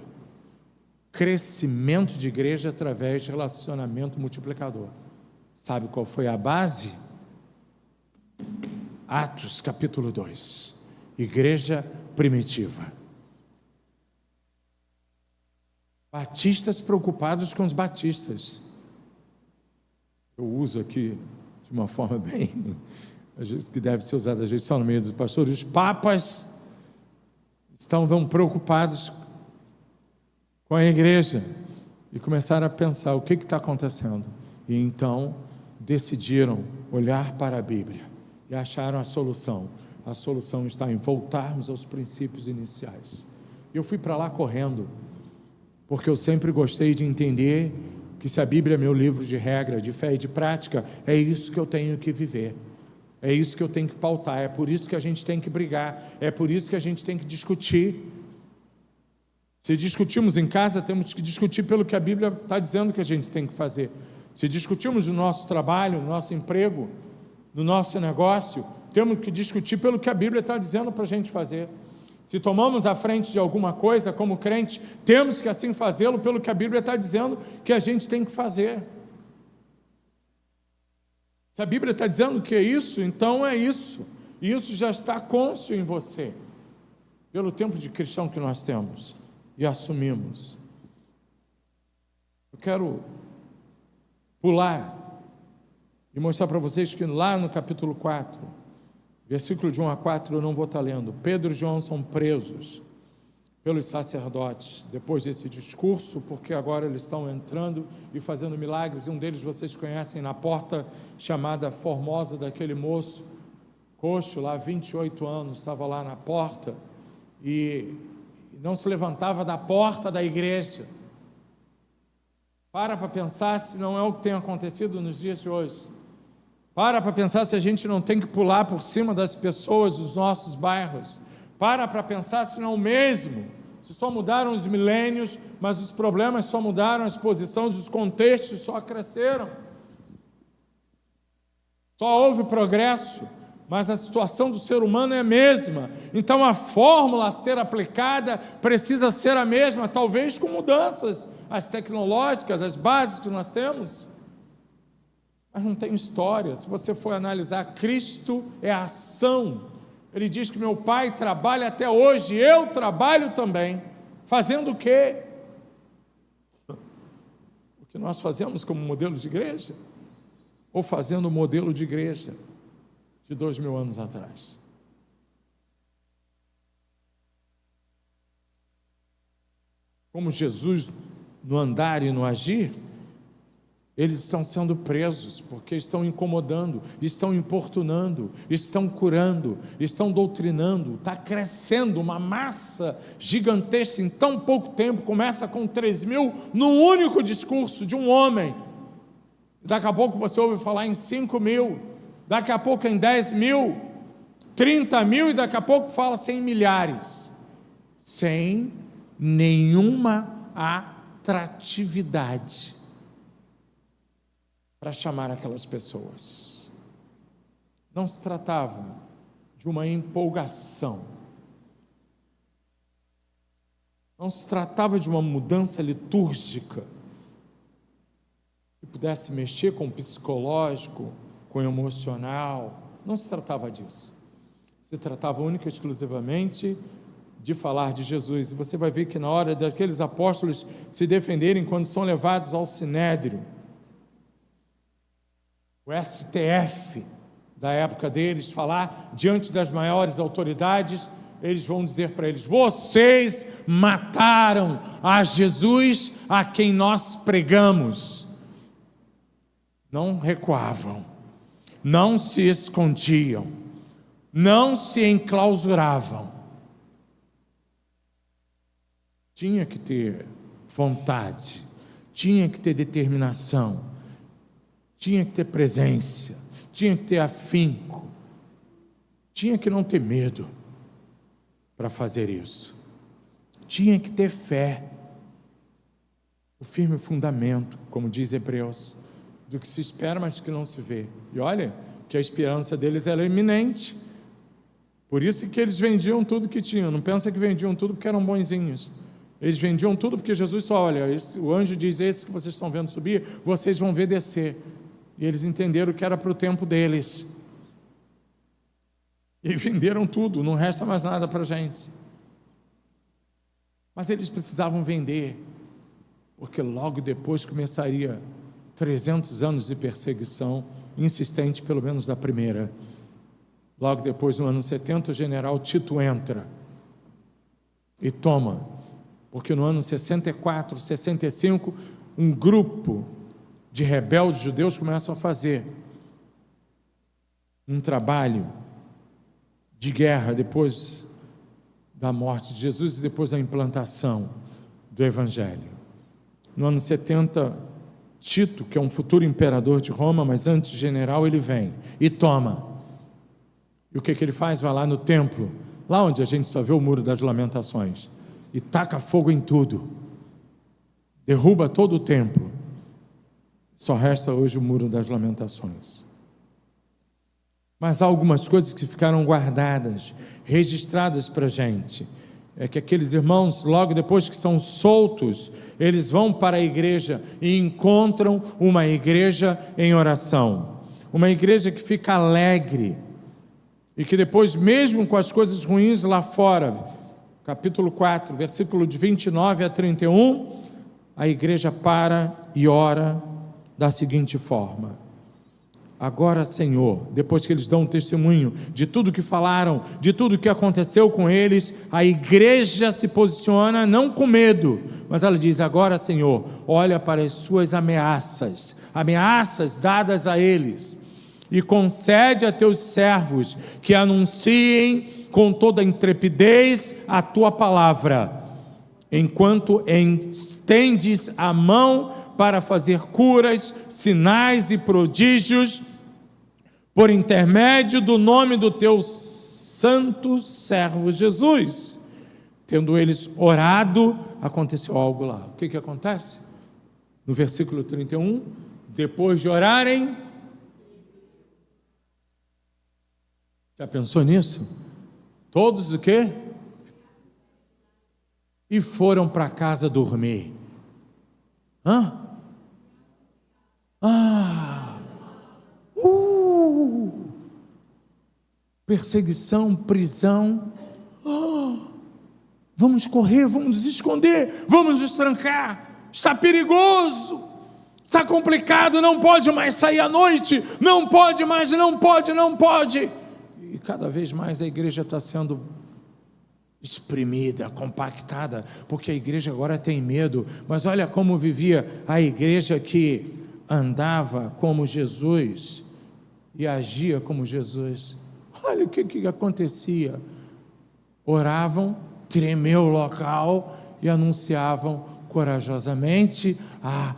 Crescimento de igreja através de relacionamento multiplicador. Sabe qual foi a base? Atos capítulo 2, igreja primitiva. Batistas preocupados com os batistas. Eu uso aqui de uma forma bem, às vezes que deve ser usada às vezes só no meio dos pastores. Os papas estavam preocupados com a igreja e começaram a pensar o que está acontecendo. E então decidiram olhar para a Bíblia e acharam a solução. A solução está em voltarmos aos princípios iniciais. Eu fui para lá correndo, porque eu sempre gostei de entender que se a Bíblia é meu livro de regra, de fé e de prática, é isso que eu tenho que viver, é isso que eu tenho que pautar, é por isso que a gente tem que brigar, é por isso que a gente tem que discutir. Se discutimos em casa, temos que discutir pelo que a Bíblia está dizendo que a gente tem que fazer. Se discutimos no nosso trabalho, no nosso emprego, no nosso negócio, temos que discutir pelo que a Bíblia está dizendo para a gente fazer. Se tomamos a frente de alguma coisa como crente, temos que assim fazê-lo pelo que a Bíblia está dizendo que a gente tem que fazer. Se a Bíblia está dizendo que é isso, então é isso. E isso já está cônscio em você, pelo tempo de cristão que nós temos e assumimos. Eu quero pular e mostrar para vocês que lá no capítulo 4, versículo de 1 a 4, eu não vou estar lendo. Pedro e João são presos pelos sacerdotes, depois desse discurso, porque agora eles estão entrando e fazendo milagres, e um deles vocês conhecem, na porta chamada Formosa, daquele moço coxo lá, 28 anos, estava lá na porta, e não se levantava da porta da igreja. Para pensar se não é o que tem acontecido nos dias de hoje. Para pensar se a gente não tem que pular por cima das pessoas dos nossos bairros. Para pensar se não é o mesmo, se só mudaram os milênios, mas os problemas só mudaram, as posições, os contextos só cresceram. Só houve progresso, mas a situação do ser humano é a mesma. Então a fórmula a ser aplicada precisa ser a mesma, talvez com mudanças, as tecnológicas, as bases que nós temos. Mas não tem história. Se você for analisar, Cristo é a ação. Ele diz que meu Pai trabalha até hoje, eu trabalho também. Fazendo o quê? O que nós fazemos como modelo de igreja? Ou fazendo o modelo de igreja de 2000 anos atrás? Como Jesus no andar e no agir, eles estão sendo presos, porque estão incomodando, estão importunando, estão curando, estão doutrinando, está crescendo uma massa gigantesca em tão pouco tempo. Começa com 3.000 num único discurso de um homem, daqui a pouco você ouve falar em 5.000, daqui a pouco em 10.000, 30.000, e daqui a pouco fala-se em milhares, sem nenhuma atratividade para chamar aquelas pessoas. Não se tratava de uma empolgação, não se tratava de uma mudança litúrgica que pudesse mexer com o psicológico, com o emocional. Não se tratava disso. Se tratava única e exclusivamente de falar de Jesus. E você vai ver que na hora daqueles apóstolos se defenderem, quando são levados ao Sinédrio, o STF da época deles, falar diante das maiores autoridades, eles vão dizer para eles: vocês mataram a Jesus a quem nós pregamos. Não recuavam, não se escondiam, não se enclausuravam. Tinha que ter vontade, tinha que ter determinação, tinha que ter presença, tinha que ter afinco, tinha que não ter medo para fazer isso, tinha que ter fé, o firme fundamento, como diz Hebreus, do que se espera, mas que não se vê. E olha que a esperança deles era iminente, por isso que eles vendiam tudo que tinham. Não pensa que vendiam tudo porque eram bonzinhos. Eles vendiam tudo porque Jesus só, olha, o anjo diz: esse que vocês estão vendo subir, vocês vão ver descer. E eles entenderam que era para o tempo deles, e venderam tudo, não resta mais nada para a gente. Mas eles precisavam vender, porque logo depois começaria 300 anos de perseguição insistente, pelo menos da primeira. Logo depois, no ano 70, o general Tito entra e toma, porque no ano 64, 65, um grupo de rebeldes judeus começam a fazer um trabalho de guerra depois da morte de Jesus e depois da implantação do Evangelho. No ano 70, Tito, que é um futuro imperador de Roma, mas antes general, ele vem e toma. E o que ele faz? Vai lá no templo, lá onde a gente só vê o Muro das Lamentações, e taca fogo em tudo, derruba todo o templo. Só resta hoje o Muro das Lamentações. Mas há algumas coisas que ficaram guardadas, registradas para a gente. É que aqueles irmãos, logo depois que são soltos, eles vão para a igreja e encontram uma igreja em oração. Uma igreja que fica alegre. E que depois, mesmo com as coisas ruins lá fora, capítulo 4, versículo de 29 a 31, a igreja para e ora da seguinte forma: agora, Senhor, depois que eles dão um testemunho de tudo que falaram, de tudo que aconteceu com eles, a igreja se posiciona não com medo, mas ela diz: agora, Senhor, olha para as suas ameaças dadas a eles, e concede a teus servos que anunciem com toda intrepidez a tua palavra, enquanto estendes a mão para fazer curas, sinais e prodígios, por intermédio do nome do teu santo servo Jesus. Tendo eles orado, aconteceu algo lá. O que acontece? No versículo 31, depois de orarem, já pensou nisso? Todos o quê? E foram para casa dormir. Perseguição, prisão. Vamos correr, vamos nos esconder, vamos nos trancar. Está perigoso, está complicado, não pode mais sair à noite, não pode mais, não pode. E cada vez mais a igreja está sendo exprimida, compactada, porque a igreja agora tem medo. Mas olha como vivia a igreja que andava como Jesus e agia como Jesus. Olha o que acontecia. Oravam, tremeu o local e anunciavam corajosamente a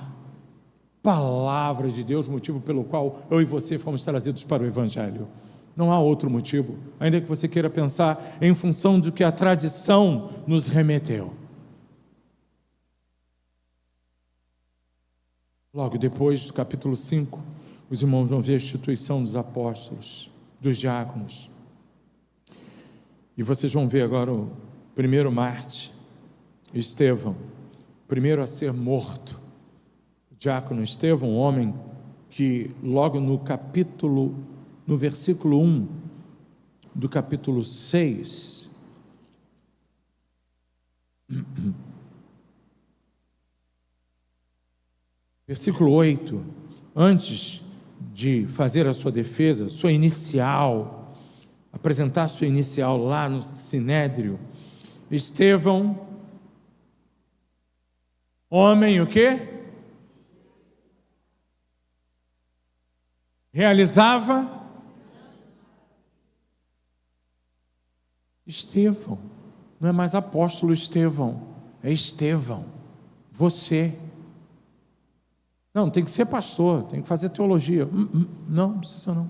palavra de Deus, motivo pelo qual eu e você fomos trazidos para o Evangelho. Não há outro motivo, ainda que você queira pensar em função do que a tradição nos remeteu. Logo depois do capítulo 5, os irmãos vão ver a instituição dos apóstolos, dos diáconos. E vocês vão ver agora o primeiro mártir, Estevão, primeiro a ser morto. O diácono Estevão, um homem que logo no versículo 1 do capítulo 6, versículo 8, antes de fazer a sua defesa, sua inicial, apresentar sua inicial lá no Sinédrio, Estevão, homem o quê? Realizava Estevão, não é mais apóstolo Estevão, é Estevão, você. Não, tem que ser pastor, tem que fazer teologia. Não precisa não.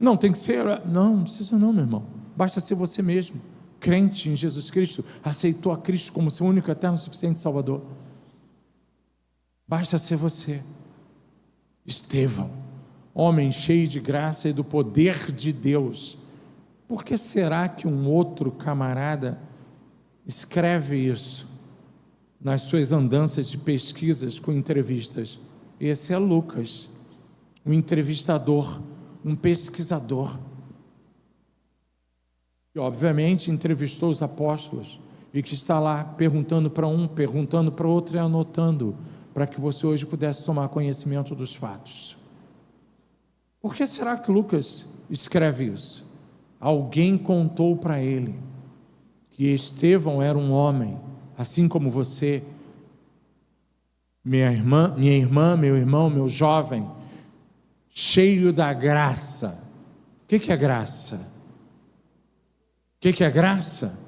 Não, tem que ser, não precisa não, meu irmão. Basta ser você mesmo, crente em Jesus Cristo, aceitou a Cristo como seu único, eterno, suficiente Salvador. Basta ser você. Estevão, homem cheio de graça e do poder de Deus. Por que será que um outro camarada escreve isso nas suas andanças de pesquisas com entrevistas? Esse é Lucas, um entrevistador, um pesquisador, que obviamente entrevistou os apóstolos e que está lá perguntando para um, perguntando para outro e anotando, para que você hoje pudesse tomar conhecimento dos fatos. Por que será que Lucas escreve isso? Alguém contou para ele que Estevão era um homem, assim como você, minha irmã, meu irmão, meu jovem, cheio da graça. O que é graça? O que é graça?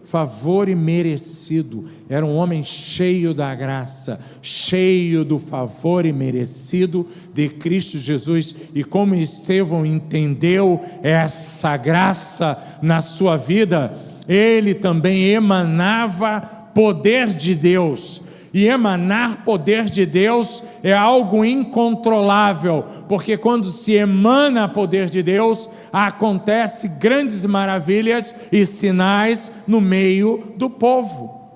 Favor imerecido. Era um homem cheio da graça, cheio do favor imerecido de Cristo Jesus. E como Estevão entendeu essa graça na sua vida, ele também emanava poder de Deus. E emanar poder de Deus é algo incontrolável, porque quando se emana poder de Deus, acontece grandes maravilhas e sinais no meio do povo.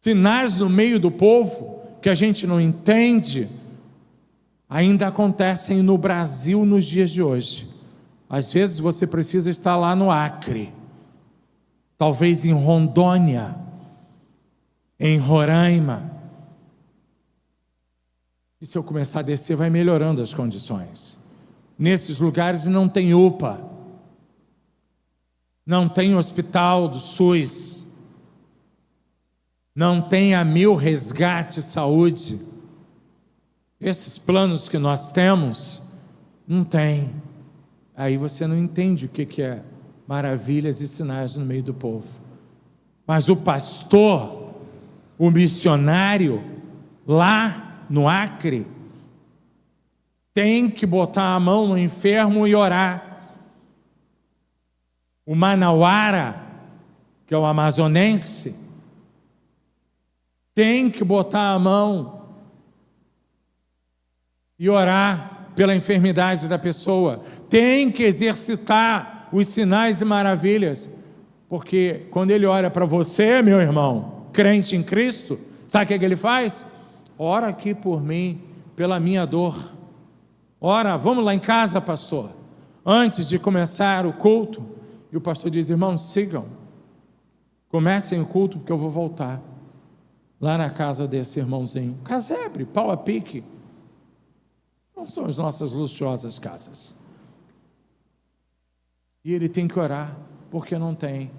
Sinais no meio do povo que a gente não entende, ainda acontecem no Brasil nos dias de hoje. Às vezes você precisa estar lá no Acre, talvez em Rondônia, em Roraima. E se eu começar a descer, vai melhorando as condições. Nesses lugares não tem UPA, não tem hospital do SUS, não tem a Mil Resgate Saúde. Esses planos que nós temos, não tem. Aí você não entende o que é maravilhas e sinais no meio do povo. Mas o pastor, o missionário, lá no Acre, tem que botar a mão no enfermo e orar. O manauara, que é o amazonense, tem que botar a mão e orar pela enfermidade da pessoa, tem que exercitar os sinais e maravilhas, porque quando ele ora para você, meu irmão, crente em Cristo, sabe o que ele faz? Ora aqui por mim, pela minha dor. Ora, vamos lá em casa, pastor, antes de começar o culto. E o pastor diz: irmãos, sigam, comecem o culto, porque eu vou voltar lá na casa desse irmãozinho. Casebre, pau a pique. Não são as nossas luxuosas casas. E ele tem que orar, porque não tem.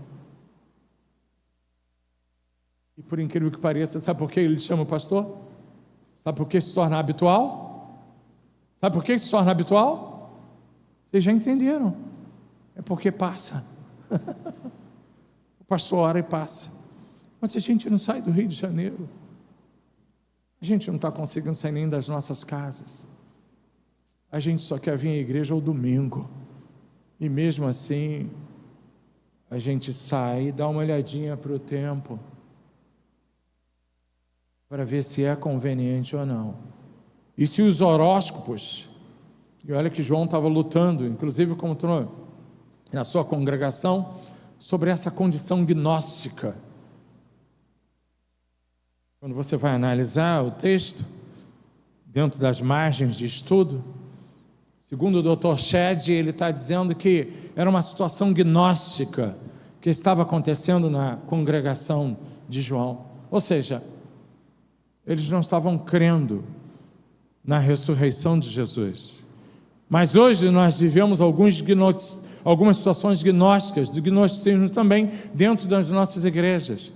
E por incrível que pareça, sabe por que ele chama o pastor? Sabe por que se torna habitual? Sabe por que se torna habitual? Vocês já entenderam. É porque passa. O pastor ora e passa. Mas a gente não sai do Rio de Janeiro. A gente não está conseguindo sair nem das nossas casas. A gente só quer vir à igreja ao domingo. E mesmo assim, a gente sai e dá uma olhadinha para o tempo, para ver se é conveniente ou não. E se os horóscopos, e olha que João estava lutando, inclusive como na sua congregação, sobre essa condição gnóstica. Quando você vai analisar o texto, dentro das margens de estudo, segundo o Dr. Shedd, ele está dizendo que era uma situação gnóstica que estava acontecendo na congregação de João. Ou seja, eles não estavam crendo na ressurreição de Jesus. Mas hoje nós vivemos algumas situações gnósticas, do gnosticismo também, dentro das nossas igrejas.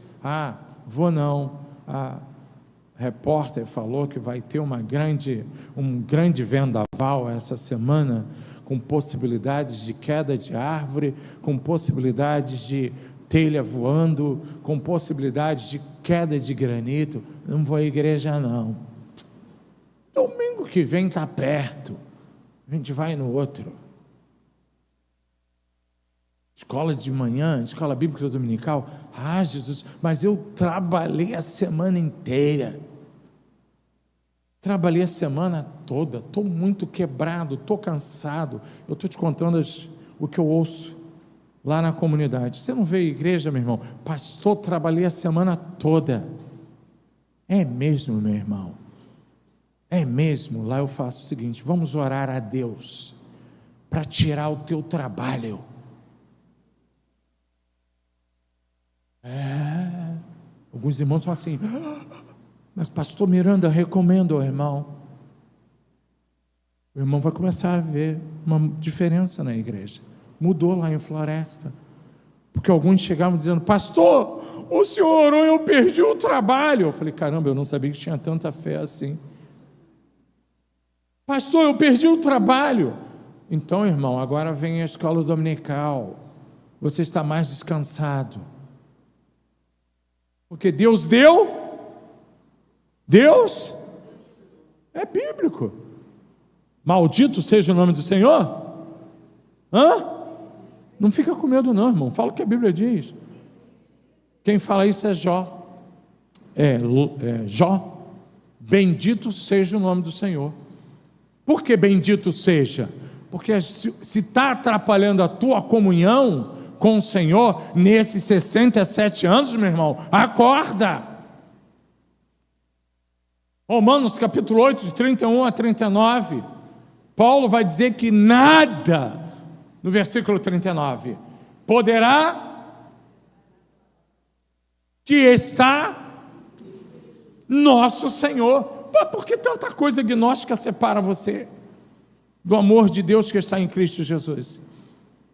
Vou não. A repórter falou que vai ter um grande vendaval essa semana, com possibilidades de queda de árvore, com possibilidades de telha voando, com possibilidades de queda de granito. Não vou à igreja não. Domingo que vem está perto, a gente vai no outro. Escola de manhã, escola bíblica dominical. Jesus, mas eu trabalhei a semana inteira. Trabalhei a semana toda, estou muito quebrado, estou cansado. Eu estou te contando o que eu ouço lá na comunidade. Você não veio à igreja, meu irmão? Pastor, trabalhei a semana toda. É mesmo, meu irmão? É mesmo? Lá eu faço o seguinte: vamos orar a Deus para tirar o teu trabalho. Alguns irmãos falam assim: mas pastor Miranda, recomendo ao irmão. O irmão vai começar a ver uma diferença na igreja. Mudou lá em Floresta, porque alguns chegavam dizendo: pastor, o senhor orou, eu perdi o trabalho. Eu falei: caramba, eu não sabia que tinha tanta fé assim. Pastor, eu perdi o trabalho. Então, irmão, agora vem a escola dominical, você está mais descansado, porque Deus deu. Deus é bíblico. Maldito seja o nome do Senhor. Não fica com medo não, irmão, fala o que a Bíblia diz. Quem fala isso é Jó. Jó, bendito seja o nome do Senhor. Por que bendito seja? Porque se está atrapalhando a tua comunhão com o Senhor, nesses 67 anos, meu irmão, acorda. Romanos capítulo 8, de 31 a 39, Paulo vai dizer que nada, no versículo 39, poderá, que está nosso Senhor. Por que tanta coisa gnóstica separa você do amor de Deus que está em Cristo Jesus?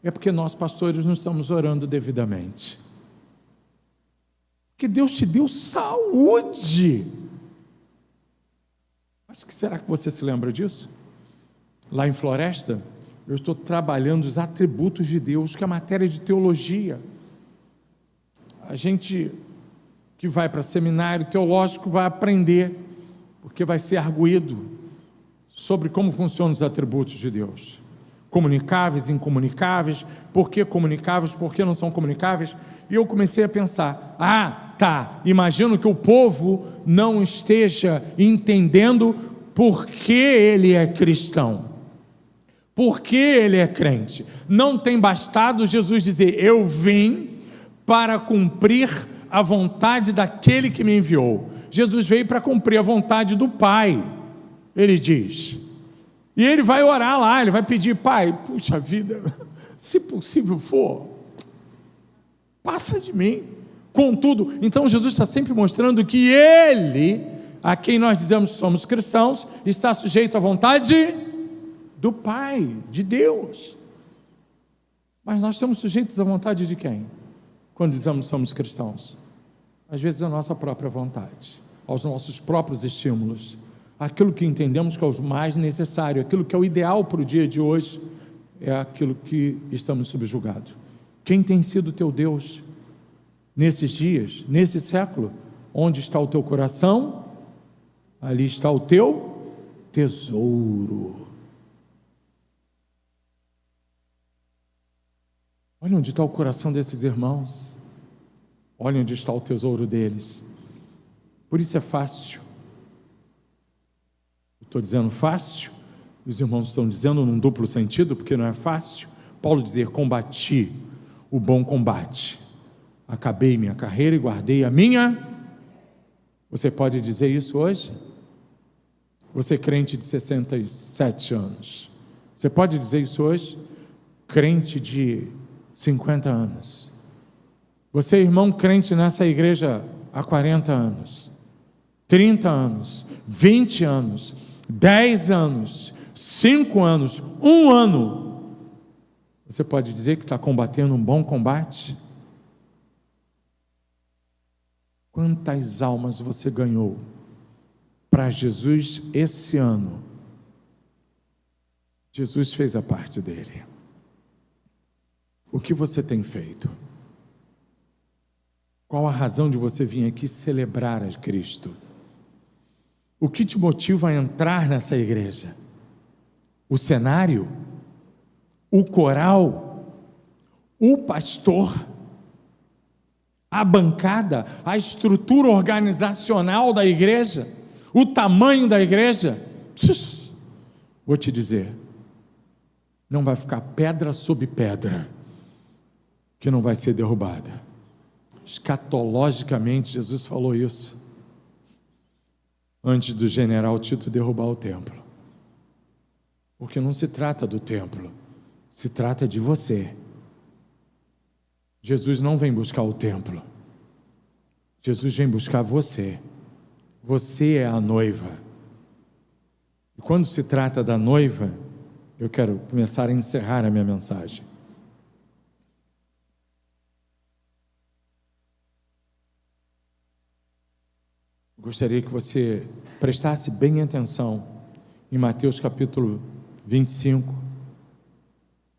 É porque nós, pastores, não estamos orando devidamente. Porque Deus te deu saúde. Acho que será que você se lembra disso? Lá em Floresta, eu estou trabalhando os atributos de Deus, que é matéria de teologia. A gente que vai para seminário teológico vai aprender, porque vai ser arguído sobre como funcionam os atributos de Deus. Comunicáveis, incomunicáveis, por que comunicáveis, por que não são comunicáveis? E eu comecei a pensar, imagino que o povo não esteja entendendo por que ele é cristão, por que ele é crente. Não tem bastado Jesus dizer, eu vim para cumprir a vontade daquele que me enviou. Jesus veio para cumprir a vontade do Pai, ele diz. E ele vai orar lá, ele vai pedir, Pai, puxa vida, se possível for, passa de mim. Contudo, então Jesus está sempre mostrando que ele, a quem nós dizemos que somos cristãos, está sujeito à vontade do Pai, de Deus. Mas nós estamos sujeitos à vontade de quem? Quando dizemos que somos cristãos? Às vezes a nossa própria vontade, aos nossos próprios estímulos, aquilo que entendemos que é o mais necessário, aquilo que é o ideal para o dia de hoje, é aquilo que estamos subjugados. Quem tem sido o teu Deus nesses dias, nesse século? Onde está o teu coração, ali está o teu tesouro. Olha onde está o coração desses irmãos, olha onde está o tesouro deles. Por isso é fácil. Estou dizendo fácil, os irmãos estão dizendo num duplo sentido, porque não é fácil. Paulo dizer, combati o bom combate, acabei minha carreira e guardei a minha. Você pode dizer isso hoje? Você crente de 67 anos, você pode dizer isso hoje? Crente de 50 anos, você irmão crente nessa igreja há 40 anos, 30 anos, 20 anos, 10 anos, 5 anos, 1 ano, você pode dizer que está combatendo um bom combate? Quantas almas você ganhou para Jesus esse ano? Jesus fez a parte dele. O que você tem feito? Qual a razão de você vir aqui celebrar a Cristo? O que te motiva a entrar nessa igreja? O cenário? O coral? O pastor? A bancada? A estrutura organizacional da igreja? O tamanho da igreja? Vou te dizer, não vai ficar pedra sobre pedra que não vai ser derrubada. Escatologicamente, Jesus falou isso antes do general Tito derrubar o templo, porque não se trata do templo, se trata de você. Jesus não vem buscar o templo, Jesus vem buscar você. Você é a noiva, e quando se trata da noiva, eu quero começar a encerrar a minha mensagem. Gostaria que você prestasse bem atenção em Mateus capítulo 25,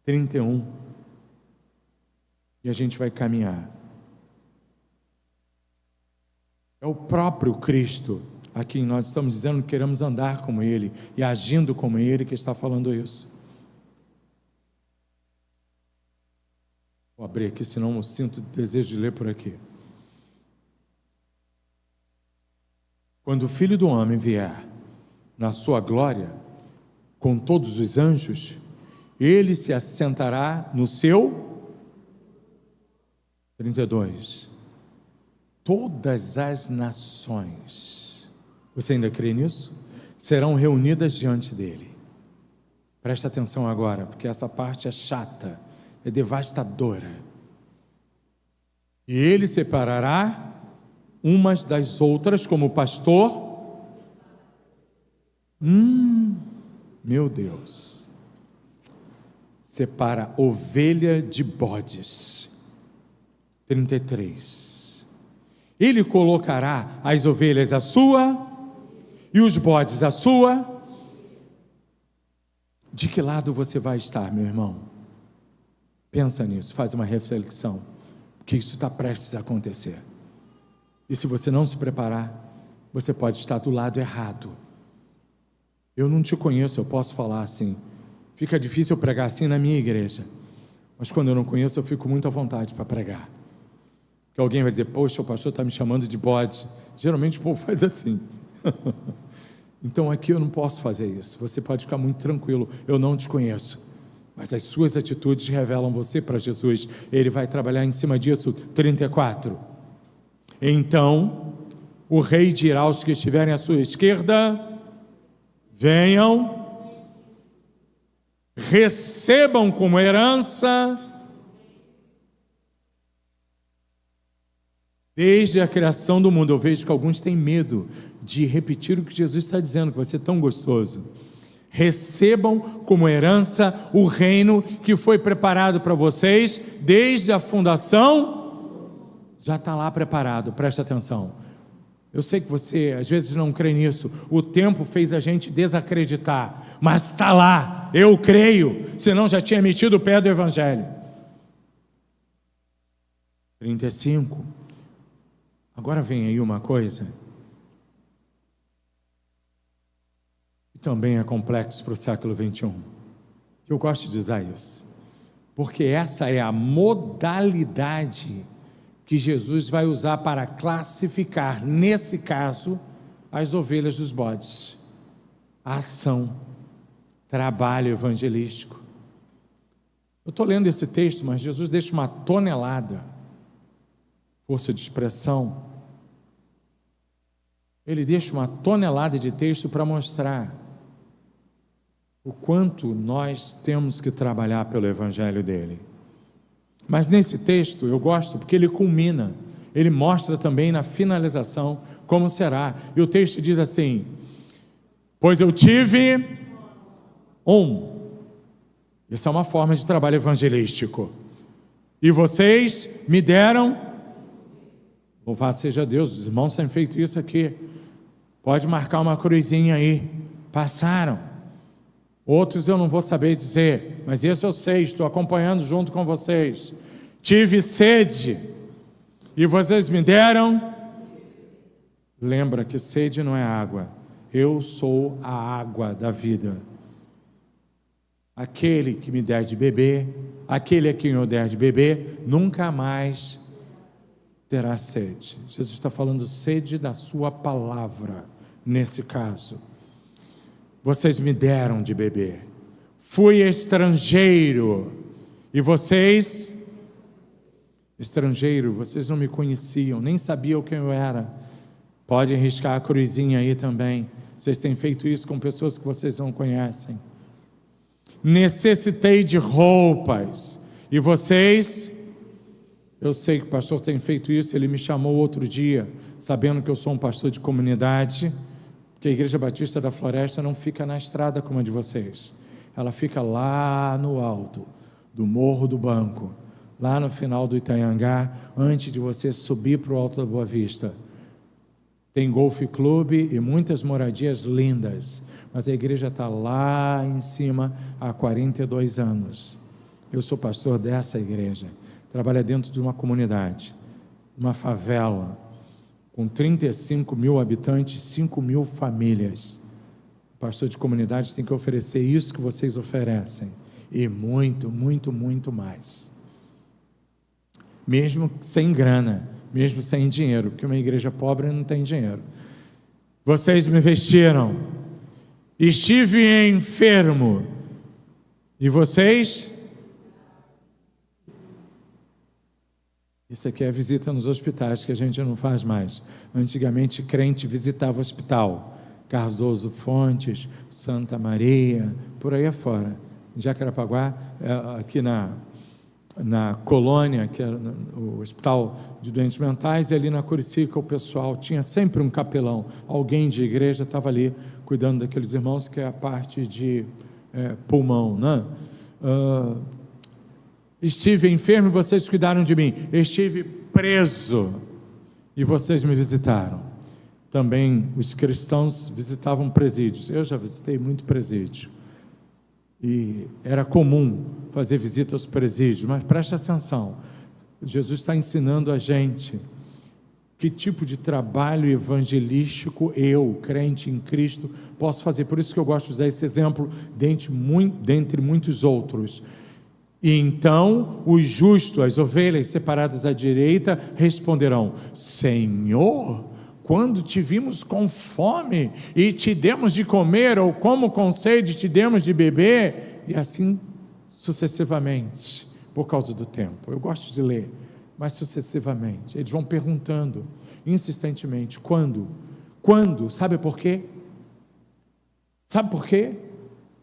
31, e a gente vai caminhar. É o próprio Cristo a quem nós estamos dizendo que queremos andar como Ele e agindo como Ele, que está falando isso. Vou abrir aqui, senão eu sinto desejo de ler por aqui. Quando o Filho do Homem vier na sua glória, com todos os anjos, ele se assentará no seu 32. Todas as nações, você ainda crê nisso? Serão reunidas diante dele. Presta atenção agora, porque essa parte é chata, é devastadora. E ele separará umas das outras, como o pastor. Meu Deus. Separa ovelha de bodes. 33. Ele colocará as ovelhas à sua e os bodes à sua. De que lado você vai estar, meu irmão? Pensa nisso, faz uma reflexão, porque isso está prestes a acontecer. E se você não se preparar, você pode estar do lado errado. Eu não te conheço, eu posso falar assim. Fica difícil eu pregar assim na minha igreja, mas quando eu não conheço, eu fico muito à vontade para pregar. Porque alguém vai dizer, poxa, o pastor está me chamando de bode. Geralmente o povo faz assim. Então aqui eu não posso fazer isso. Você pode ficar muito tranquilo, eu não te conheço, mas as suas atitudes revelam você para Jesus. Ele vai trabalhar em cima disso. 34. Então o rei dirá aos que estiverem à sua esquerda: venham, recebam como herança desde a criação do mundo. Eu vejo que alguns têm medo de repetir o que Jesus está dizendo, que vai ser tão gostoso. Recebam como herança o reino que foi preparado para vocês desde a fundação. Já está lá preparado, presta atenção. Eu sei que você às vezes não crê nisso, o tempo fez a gente desacreditar, mas está lá, eu creio, senão já tinha metido o pé do Evangelho. 35. Agora vem aí uma coisa que também é complexo para o século 21. Eu gosto de usar isso, porque essa é a modalidade que Jesus vai usar para classificar, nesse caso, as ovelhas dos bodes. Ação, trabalho evangelístico. Eu estou lendo esse texto, mas Jesus deixa uma tonelada, força de expressão. Ele deixa uma tonelada de texto para mostrar o quanto nós temos que trabalhar pelo evangelho dele. Mas nesse texto eu gosto porque ele culmina, ele mostra também na finalização como será. E o texto diz assim: pois eu tive Isso é uma forma de trabalho evangelístico. E vocês me deram. Louvado seja Deus, os irmãos têm feito isso aqui. Pode marcar uma cruzinha aí. Passaram. Outros eu não vou saber dizer, mas esse eu sei, estou acompanhando junto com vocês. Tive sede, e vocês me deram. Lembra que sede não é água. Eu sou a água da vida. Aquele que me der de beber, aquele a quem eu der de beber, nunca mais terá sede. Jesus está falando sede da sua palavra, nesse caso. Vocês me deram de beber. Fui estrangeiro, e vocês... Estrangeiro, vocês não me conheciam, nem sabiam quem eu era. Pode riscar a cruzinha aí também. Vocês têm feito isso com pessoas que vocês não conhecem. Necessitei de roupas, e vocês... Eu sei que o pastor tem feito isso. Ele me chamou outro dia, sabendo que eu sou um pastor de comunidade, que a Igreja Batista da Floresta não fica na estrada como a de vocês. Ela fica lá no alto do Morro do Banco, lá no final do Itanhangá, antes de você subir para o Alto da Boa Vista. Tem golfe clube e muitas moradias lindas, mas a igreja está lá em cima há 42 anos. Eu sou pastor dessa igreja, trabalha dentro de uma comunidade, uma favela, com 35 mil habitantes, 5 mil famílias. O pastor de comunidade tem que oferecer isso que vocês oferecem, e muito, muito, muito mais. mesmo sem grana, mesmo sem dinheiro, porque uma igreja pobre não tem dinheiro. Vocês me vestiram, estive enfermo, e vocês... Isso aqui é a visita nos hospitais, que a gente não faz mais. Antigamente, crente visitava o hospital, Cardoso Fontes, Santa Maria, por aí afora. Em Jacarepaguá, aqui na Colônia, que era o Hospital de Doentes Mentais, e ali na Curicica o pessoal tinha sempre um capelão, alguém de igreja estava ali cuidando daqueles irmãos, que é a parte de pulmão, né? Estive enfermo e vocês cuidaram de mim. Estive preso e vocês me visitaram. Também os cristãos visitavam presídios. Eu já visitei muito presídio. E era comum fazer visita aos presídios. Mas preste atenção. Jesus está ensinando a gente que tipo de trabalho evangelístico eu, crente em Cristo, posso fazer. Por isso que eu gosto de usar esse exemplo dentre muitos outros. E então os justos, as ovelhas separadas à direita, responderão: Senhor, quando te vimos com fome e te demos de comer, ou como com sede te demos de beber, e assim sucessivamente, por causa do tempo. Eu gosto de ler, mas sucessivamente. Eles vão perguntando insistentemente: quando? Quando? Sabe por quê? Sabe por quê?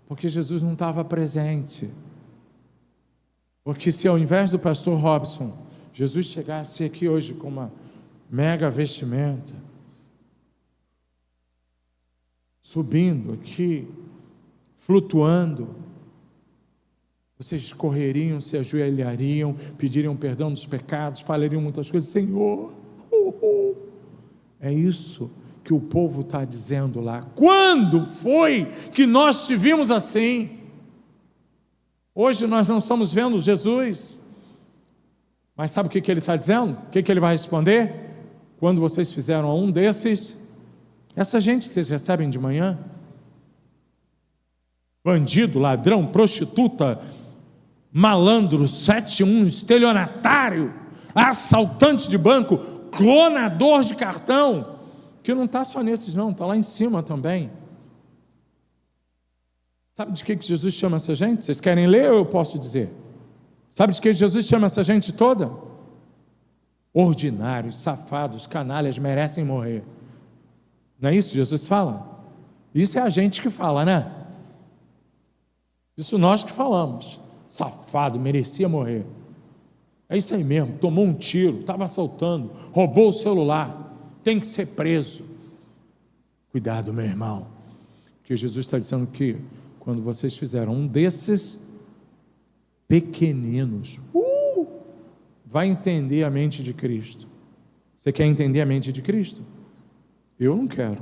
Porque Jesus não estava presente. Porque se ao invés do pastor Robson, Jesus chegasse aqui hoje com uma mega vestimenta, subindo aqui, flutuando, vocês correriam, se ajoelhariam, pediriam perdão dos pecados, falariam muitas coisas: Senhor, é isso que o povo está dizendo lá. Quando foi que nós te vimos assim? Hoje nós não estamos vendo Jesus, mas sabe o que ele está dizendo? O que ele vai responder? Quando vocês fizeram a um desses, essa gente que vocês recebem de manhã, bandido, ladrão, prostituta, malandro, 71, estelionatário, assaltante de banco, clonador de cartão, que não está só nesses não, está lá em cima também. Sabe de que Jesus chama essa gente? Vocês querem ler ou eu posso dizer? Sabe de que Jesus chama essa gente toda? Ordinários, safados, canalhas, merecem morrer. Não é isso que Jesus fala? Isso é a gente que fala, né? Isso nós que falamos. Safado, merecia morrer. É isso aí mesmo, tomou um tiro, estava assaltando, roubou o celular, tem que ser preso. Cuidado, meu irmão, porque Jesus está dizendo que quando vocês fizeram um desses pequeninos, vai entender a mente de Cristo. Você quer entender a mente de Cristo? Eu não quero,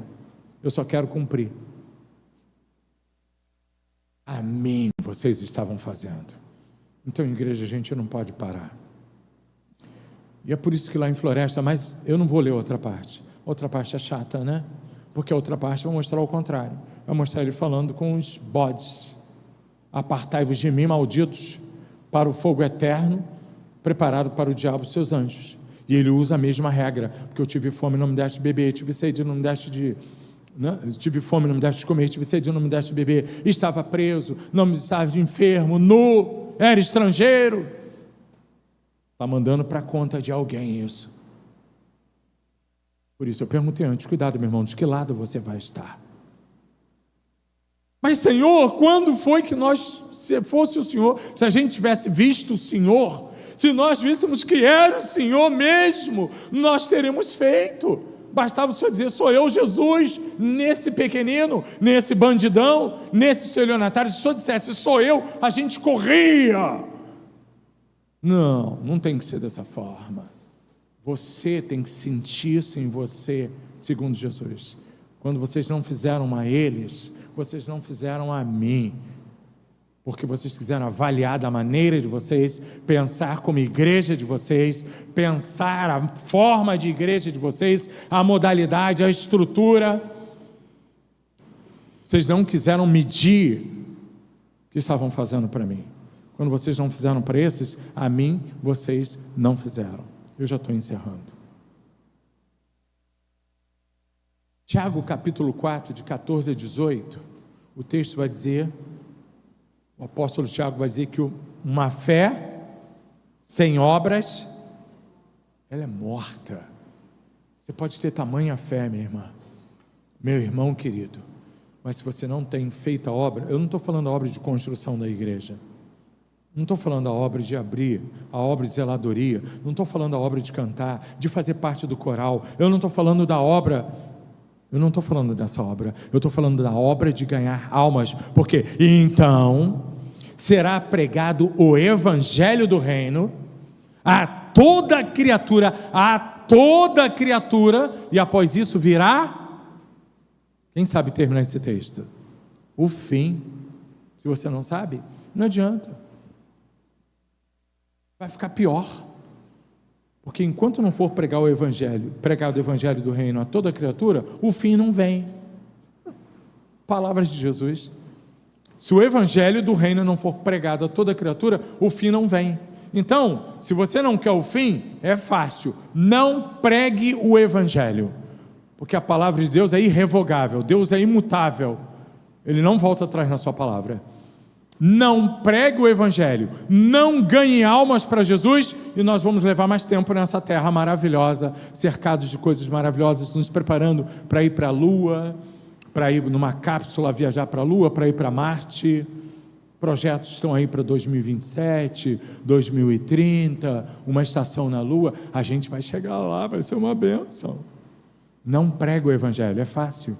eu só quero cumprir. A mim vocês estavam fazendo. Então, igreja, a gente não pode parar. E é por isso que lá em Floresta, mas eu não vou ler outra parte é chata, né? Porque a outra parte vai mostrar o contrário, vai mostrar ele falando com os bodes: apartai-vos de mim, malditos, para o fogo eterno, preparado para o diabo e seus anjos. E ele usa a mesma regra: porque eu tive fome, não me deste de beber, tive sede, não me deste de... tive fome, não me deste de comer, tive sede, não me deste de beber, estava preso, não me estava enfermo, nu, era estrangeiro. Está mandando para a conta de alguém isso. Por isso eu perguntei antes: cuidado, meu irmão, de que lado você vai estar? Mas Senhor, quando foi que nós, se fosse o Senhor, se a gente tivesse visto o Senhor, se nós víssemos que era o Senhor mesmo, nós teríamos feito. Bastava o Senhor dizer: sou eu, Jesus, nesse pequenino, nesse bandidão, nesse estelionatário. Se o Senhor dissesse: sou eu, a gente corria. Não, não tem que ser dessa forma. Você tem que sentir isso em você, segundo Jesus. Quando vocês não fizeram a eles, vocês não fizeram a mim, porque vocês quiseram avaliar da maneira de vocês, pensar como igreja de vocês, pensar a forma de igreja de vocês, a modalidade, a estrutura. Vocês não quiseram medir o que estavam fazendo para mim. Quando vocês não fizeram para esses, a mim vocês não fizeram. Eu já estou encerrando. Tiago capítulo 4, de 14 a 18, o texto vai dizer, o apóstolo Tiago vai dizer que uma fé sem obras, ela é morta. Você pode ter tamanha fé, minha irmã, meu irmão querido, mas se você não tem feito a obra, eu não estou falando a obra de construção da igreja, não estou falando a obra de abrir, a obra de zeladoria, não estou falando a obra de cantar, de fazer parte do coral, eu não estou falando da obra, eu não estou falando dessa obra, eu estou falando da obra de ganhar almas, porque então será pregado o evangelho do reino a toda criatura, e após isso virá, quem sabe terminar esse texto? O fim. Se você não sabe, não adianta, vai ficar pior, porque enquanto não for pregado o evangelho do reino a toda criatura, o fim não vem. Palavras de Jesus. Se o evangelho do reino não for pregado a toda criatura, o fim não vem. Então, se você não quer o fim, é fácil, não pregue o evangelho, porque a palavra de Deus é irrevogável, Deus é imutável, Ele não volta atrás na sua palavra. Não pregue o evangelho, não ganhe almas para Jesus, e nós vamos levar mais tempo nessa terra maravilhosa, cercados de coisas maravilhosas, nos preparando para ir para a Lua, para ir numa cápsula viajar para a Lua, para ir para Marte. Projetos estão aí para 2027, 2030, uma estação na Lua. A gente vai chegar lá, vai ser uma bênção. Não pregue o evangelho, é fácil,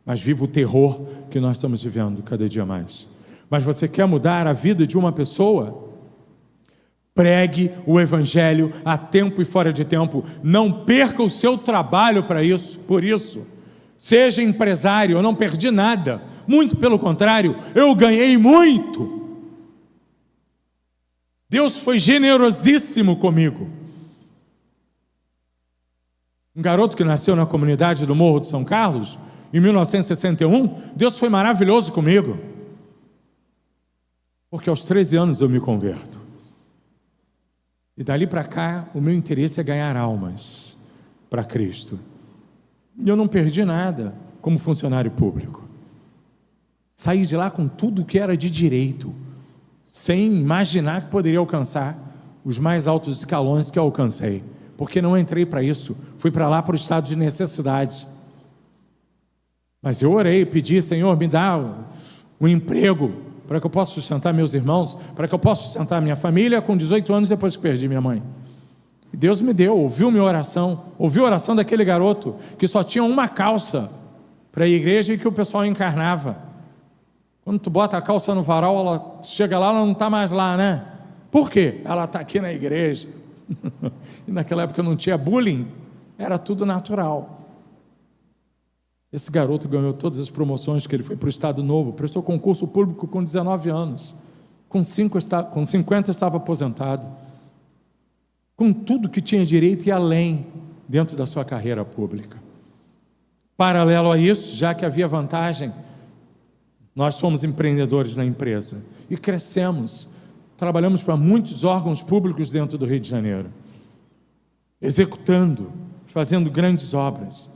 mas viva o terror que nós estamos vivendo cada dia mais. Mas você quer mudar a vida de uma pessoa? Pregue o evangelho a tempo e fora de tempo. Não perca o seu trabalho para isso, por isso. Seja empresário, eu não perdi nada, muito pelo contrário, eu ganhei muito. Deus foi generosíssimo comigo. Um garoto que nasceu na comunidade do Morro de São Carlos, em 1961, Deus foi maravilhoso comigo, porque aos 13 anos eu me converto, e dali para cá o meu interesse é ganhar almas para Cristo, e eu não perdi nada como funcionário público, saí de lá com tudo que era de direito, sem imaginar que poderia alcançar os mais altos escalões que eu alcancei, porque não entrei para isso, fui para lá para o estado de necessidade, mas eu orei, pedi: Senhor, me dá um emprego, para que eu possa sustentar meus irmãos, para que eu possa sustentar minha família, com 18 anos depois que perdi minha mãe. E Deus me deu, ouviu minha oração, ouviu a oração daquele garoto, que só tinha uma calça para a igreja e que o pessoal encarnava. Quando tu bota a calça no varal, ela chega lá, ela não está mais lá, né? Por quê? Ela está aqui na igreja. E naquela época não tinha bullying, era tudo natural. Esse garoto ganhou todas as promoções, que ele foi para o Estado Novo, prestou concurso público com 19 anos, com 50 estava aposentado, com tudo que tinha direito e além, dentro da sua carreira pública. Paralelo a isso, já que havia vantagem, nós somos empreendedores na empresa, e crescemos, trabalhamos para muitos órgãos públicos dentro do Rio de Janeiro, executando, fazendo grandes obras.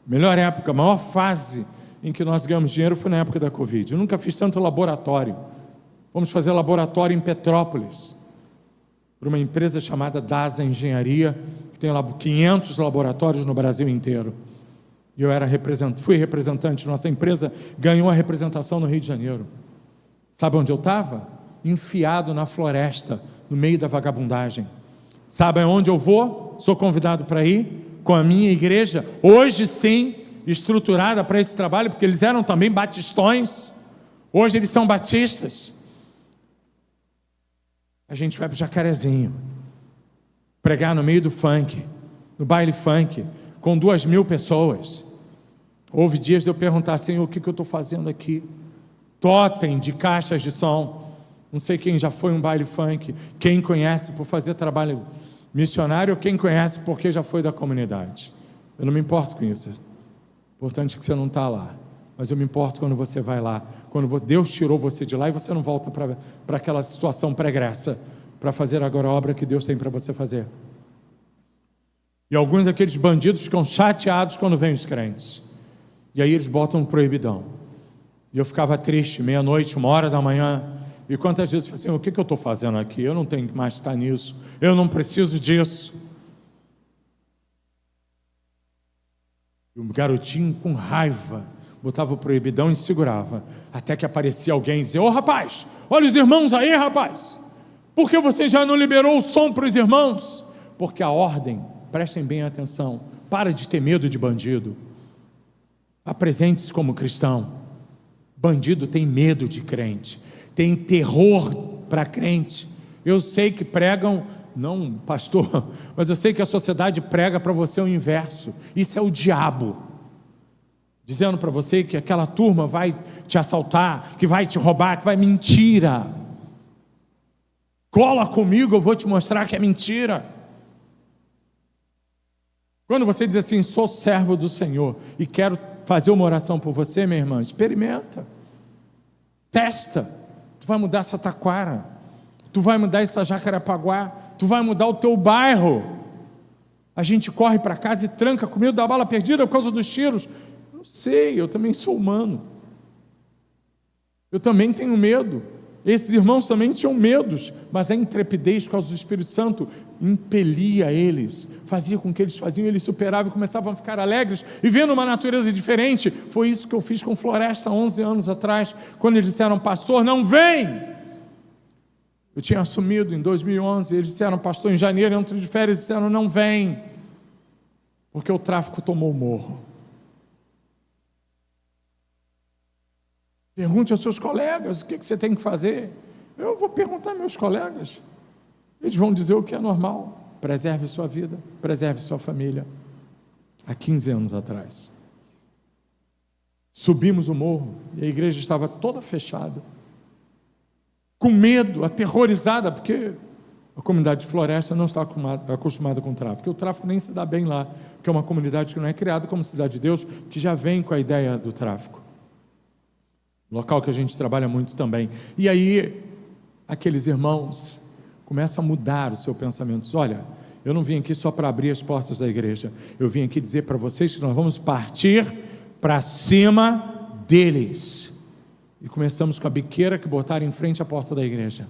Melhor época, a maior fase em que nós ganhamos dinheiro foi na época da Covid. Eu nunca fiz tanto laboratório. Fomos fazer laboratório em Petrópolis, para uma empresa chamada DASA Engenharia, que tem lá 500 laboratórios no Brasil inteiro. E eu fui representante, nossa empresa ganhou a representação no Rio de Janeiro. Sabe onde eu estava? Enfiado na floresta, no meio da vagabundagem. Sabe aonde eu vou? Sou convidado para ir com a minha igreja, hoje sim, estruturada para esse trabalho, porque eles eram também batistões, hoje eles são batistas. A gente vai para o Jacarezinho, pregar no meio do funk, no baile funk, com 2.000 pessoas. Houve dias de eu perguntar: Senhor, o que eu estou fazendo aqui? Totem de caixas de som. Não sei quem já foi um baile funk, quem conhece por fazer trabalho missionário, ou quem conhece porque já foi da comunidade. Eu não me importo com isso, importante que você não está lá, mas eu me importo quando você vai lá, quando Deus tirou você de lá e você não volta para aquela situação pregressa, para fazer agora a obra que Deus tem para você fazer. E alguns daqueles bandidos ficam chateados quando vêm os crentes, e aí eles botam um proibidão, e eu ficava triste, meia-noite, 1h da manhã, e quantas vezes eu falei assim, o que eu estou fazendo aqui? Eu não tenho que mais estar nisso, eu não preciso disso. E o garotinho com raiva botava o proibidão e segurava, até que aparecia alguém e dizia, rapaz, olha os irmãos aí, rapaz, por que você já não liberou o som para os irmãos? Porque a ordem, prestem bem atenção, para de ter medo de bandido, apresente-se como cristão. Bandido tem medo de crente, tem terror para crente. Eu sei que pregam, não pastor, mas eu sei que a sociedade prega para você o inverso. Isso é o diabo dizendo para você que aquela turma vai te assaltar, que vai te roubar, que vai... Mentira! Cola comigo, eu vou te mostrar que é mentira. Quando você diz assim, sou servo do Senhor e quero fazer uma oração por você, minha irmã, experimenta, testa. Tu vai mudar essa taquara, tu vai mudar essa Jacarepaguá, tu vai mudar o teu bairro. A gente corre para casa e tranca com medo da bala perdida por causa dos tiros. Eu sei, eu também sou humano, eu também tenho medo. Esses irmãos também tinham medos, mas a intrepidez por causa do Espírito Santo impelia eles, fazia com que eles faziam, eles superavam e começavam a ficar alegres e vendo uma natureza diferente. Foi isso que eu fiz com Floresta 11 anos atrás, quando eles disseram, pastor, não vem. Eu tinha assumido em 2011, eles disseram, pastor, em janeiro, entro de férias, disseram, não vem, porque o tráfico tomou o morro. Pergunte aos seus colegas o que você tem que fazer. Eu vou perguntar aos meus colegas, eles vão dizer o que é normal. Preserve sua vida, preserve sua família. Há 15 anos atrás subimos o morro e a igreja estava toda fechada, com medo, aterrorizada, porque a comunidade de Floresta não está acostumada com o tráfico, porque o tráfico nem se dá bem lá, porque é uma comunidade que não é criada como cidade de Deus, que já vem com a ideia do tráfico, local que a gente trabalha muito também. E aí aqueles irmãos começam a mudar o seu pensamento. Olha, eu não vim aqui só para abrir as portas da igreja, eu vim aqui dizer para vocês que nós vamos partir para cima deles. E começamos com a biqueira que botaram em frente à porta da igreja.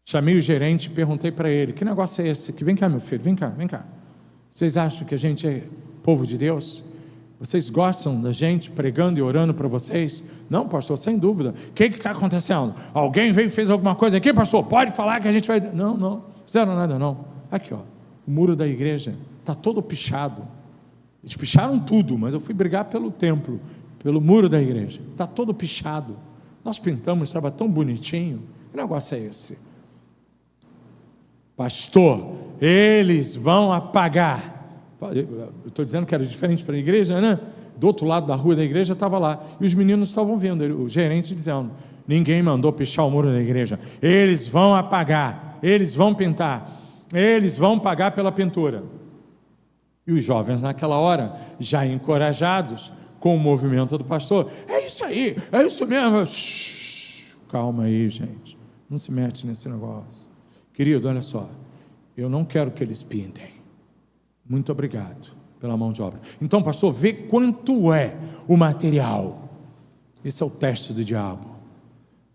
Chamei o gerente e perguntei para ele, que negócio é esse? Que vem cá, meu filho, vem cá, vem cá. Vocês acham que a gente é povo de Deus? Vocês gostam da gente pregando e orando para vocês? Não, pastor, sem dúvida. O que está acontecendo? Alguém veio e fez alguma coisa aqui, pastor? Pode falar que a gente vai... Não fizeram nada não. Aqui, ó, o muro da igreja está todo pichado. Eles picharam tudo, mas eu fui brigar pelo templo, pelo muro da igreja. Está todo pichado. Nós pintamos, estava tão bonitinho. Que negócio é esse? Pastor, eles vão apagar. Eu estou dizendo que era diferente para a igreja, né? Do outro lado da rua da igreja estava lá, e os meninos estavam vendo, o gerente dizendo, ninguém mandou pichar o muro da igreja, eles vão apagar, eles vão pintar, eles vão pagar pela pintura. E os jovens naquela hora, já encorajados com o movimento do pastor, é isso aí, é isso mesmo. Shhh, calma aí, gente, não se mete nesse negócio. Querido, olha só, eu não quero que eles pintem. Muito obrigado pela mão de obra. Então, pastor, vê quanto é o material. Esse é o teste do diabo.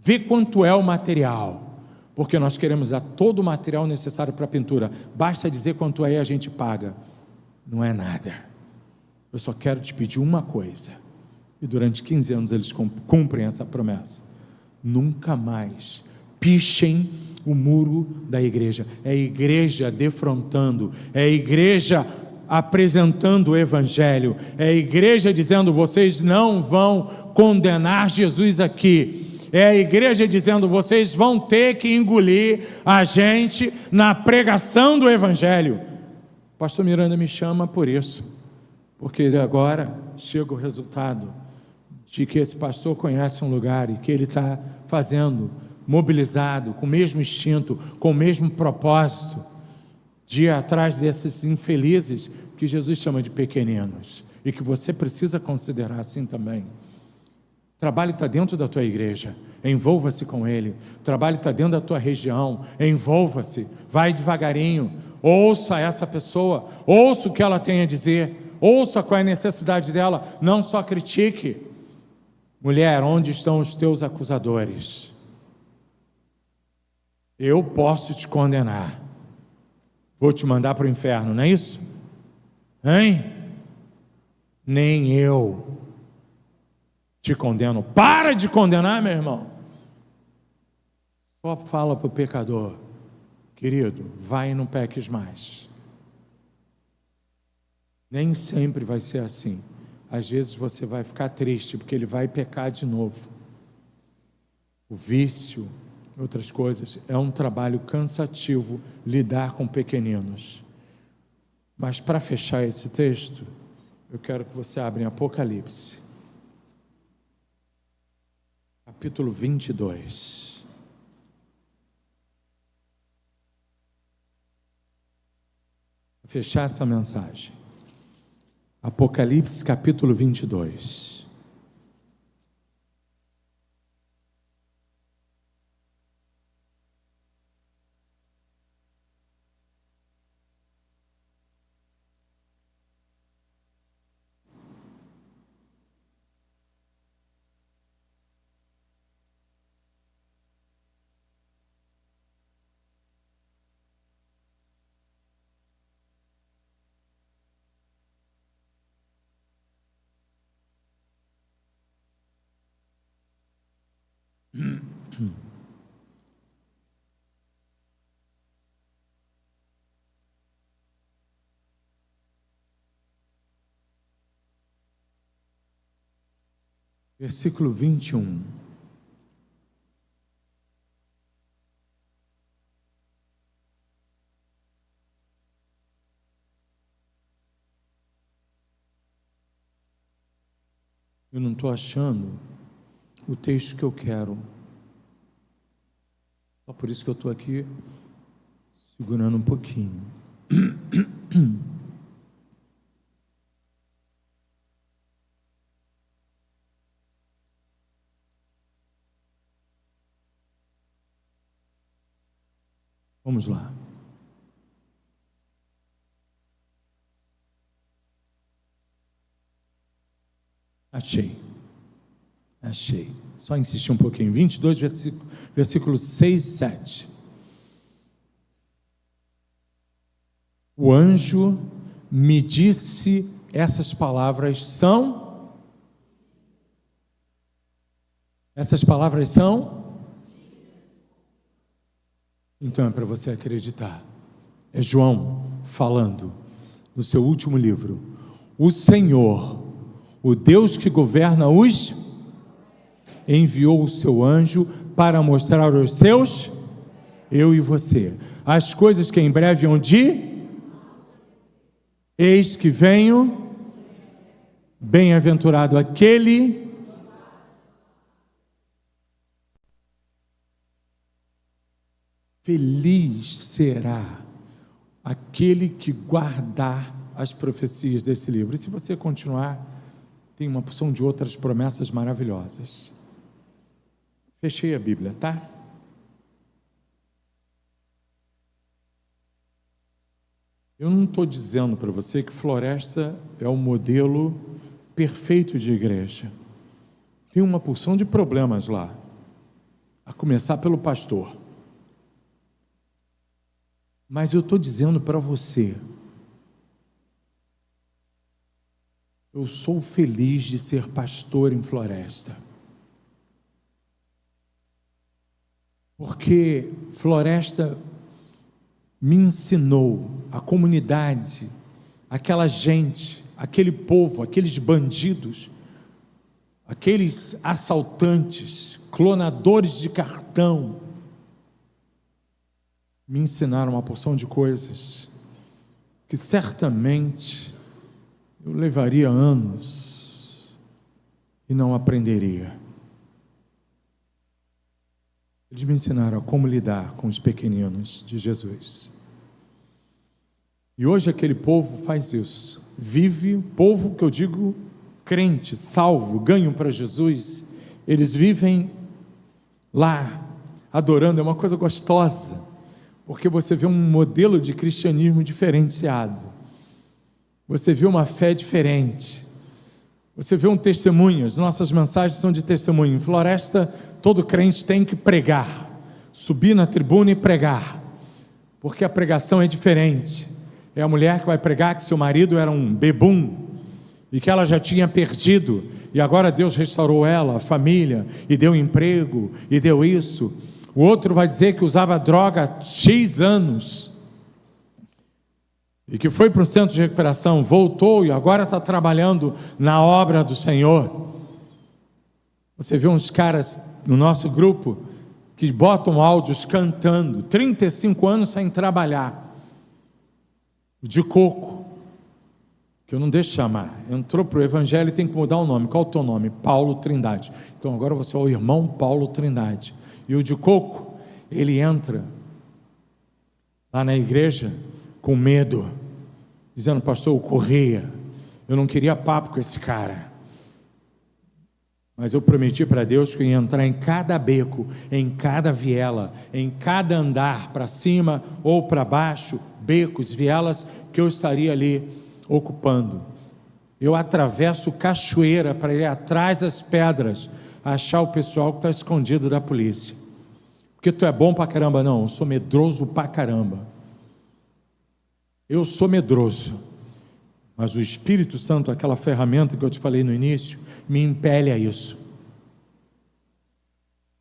Vê quanto é o material, porque nós queremos dar todo o material necessário para a pintura. Basta dizer quanto é e a gente paga. Não é nada. Eu só quero te pedir uma coisa. E durante 15 anos eles cumprem essa promessa. Nunca mais pichem o muro da igreja. É a igreja defrontando, é a igreja apresentando o evangelho, é a igreja dizendo, vocês não vão condenar Jesus aqui, é a igreja dizendo, vocês vão ter que engolir a gente na pregação do evangelho. Pastor Miranda me chama por isso, porque agora chega o resultado de que esse pastor conhece um lugar e que ele está fazendo, mobilizado, com o mesmo instinto, com o mesmo propósito, de ir atrás desses infelizes, que Jesus chama de pequeninos, e que você precisa considerar assim também. O trabalho está dentro da tua igreja, envolva-se com ele. O trabalho está dentro da tua região, envolva-se. Vai devagarinho, ouça essa pessoa, ouça o que ela tem a dizer, ouça qual é a necessidade dela, não só critique. Mulher, onde estão os teus acusadores? Eu posso te condenar, vou te mandar para o inferno, não é isso? Hein? Nem eu te condeno. Para de condenar, meu irmão. Só fala para o pecador: querido, vai e não peques mais. Nem sempre vai ser assim. Às vezes você vai ficar triste, porque ele vai pecar de novo. O vício, outras coisas, é um trabalho cansativo lidar com pequeninos. Mas para fechar esse texto, eu quero que você abra em Apocalipse, capítulo 22. Para fechar essa mensagem, Apocalipse capítulo 22. Versículo 21. Eu não estou achando o texto que eu quero. Só por isso que eu estou aqui segurando um pouquinho. Vamos lá. Achei. Só insistir um pouquinho. 22, versículos 6 e 7. O anjo me disse: essas palavras são? Essas palavras são? Então é para você acreditar. É João falando no seu último livro. O Senhor, o Deus que governa os, enviou o seu anjo para mostrar aos seus, eu e você, as coisas que em breve hão de, eis que venho, bem-aventurado aquele, feliz será aquele que guardar as profecias desse livro. E se você continuar, tem uma porção de outras promessas maravilhosas. Fechei a Bíblia, tá? Eu não estou dizendo para você que Floresta é o modelo perfeito de igreja. Tem uma porção de problemas lá, a começar pelo pastor. Mas eu estou dizendo para você, eu sou feliz de ser pastor em Floresta. Porque Floresta me ensinou, a comunidade, aquela gente, aquele povo, aqueles bandidos, aqueles assaltantes, clonadores de cartão, me ensinaram uma porção de coisas que certamente eu levaria anos e não aprenderia. Eles me ensinaram a como lidar com os pequeninos de Jesus. E hoje aquele povo faz isso. Vive, povo que eu digo crente, salvo, ganho para Jesus, Eles vivem lá, adorando, é uma coisa gostosa, porque você vê um modelo de cristianismo diferenciado, você vê uma fé diferente, você vê um testemunho. As nossas mensagens são de testemunho. Em Floresta, todo crente tem que pregar, subir na tribuna e pregar, porque a pregação é diferente. É a mulher que vai pregar que seu marido era um bebum, e que ela já tinha perdido, e agora Deus restaurou ela, a família, e deu emprego, e deu isso. O outro vai dizer que usava droga há X anos, e que foi para o centro de recuperação, voltou e agora está trabalhando na obra do Senhor. Você vê uns caras no nosso grupo que botam áudios cantando, 35 anos sem trabalhar. De coco, que eu não deixo chamar, entrou para o evangelho e tem que mudar o nome. Qual é o teu nome? Paulo Trindade. Então agora você é o irmão Paulo Trindade. E o de coco, ele entra lá na igreja com medo, dizendo: pastor, eu corria, eu não queria papo com esse cara, mas eu prometi para Deus que eu ia entrar em cada beco, em cada viela, em cada andar, para cima ou para baixo, becos, vielas, que eu estaria ali ocupando. Eu atravesso cachoeira para ir atrás das pedras, achar o pessoal que está escondido da polícia. Porque tu é bom pra caramba? Não, eu sou medroso pra caramba. Eu sou medroso, mas o Espírito Santo, aquela ferramenta que eu te falei no início, me impele a isso.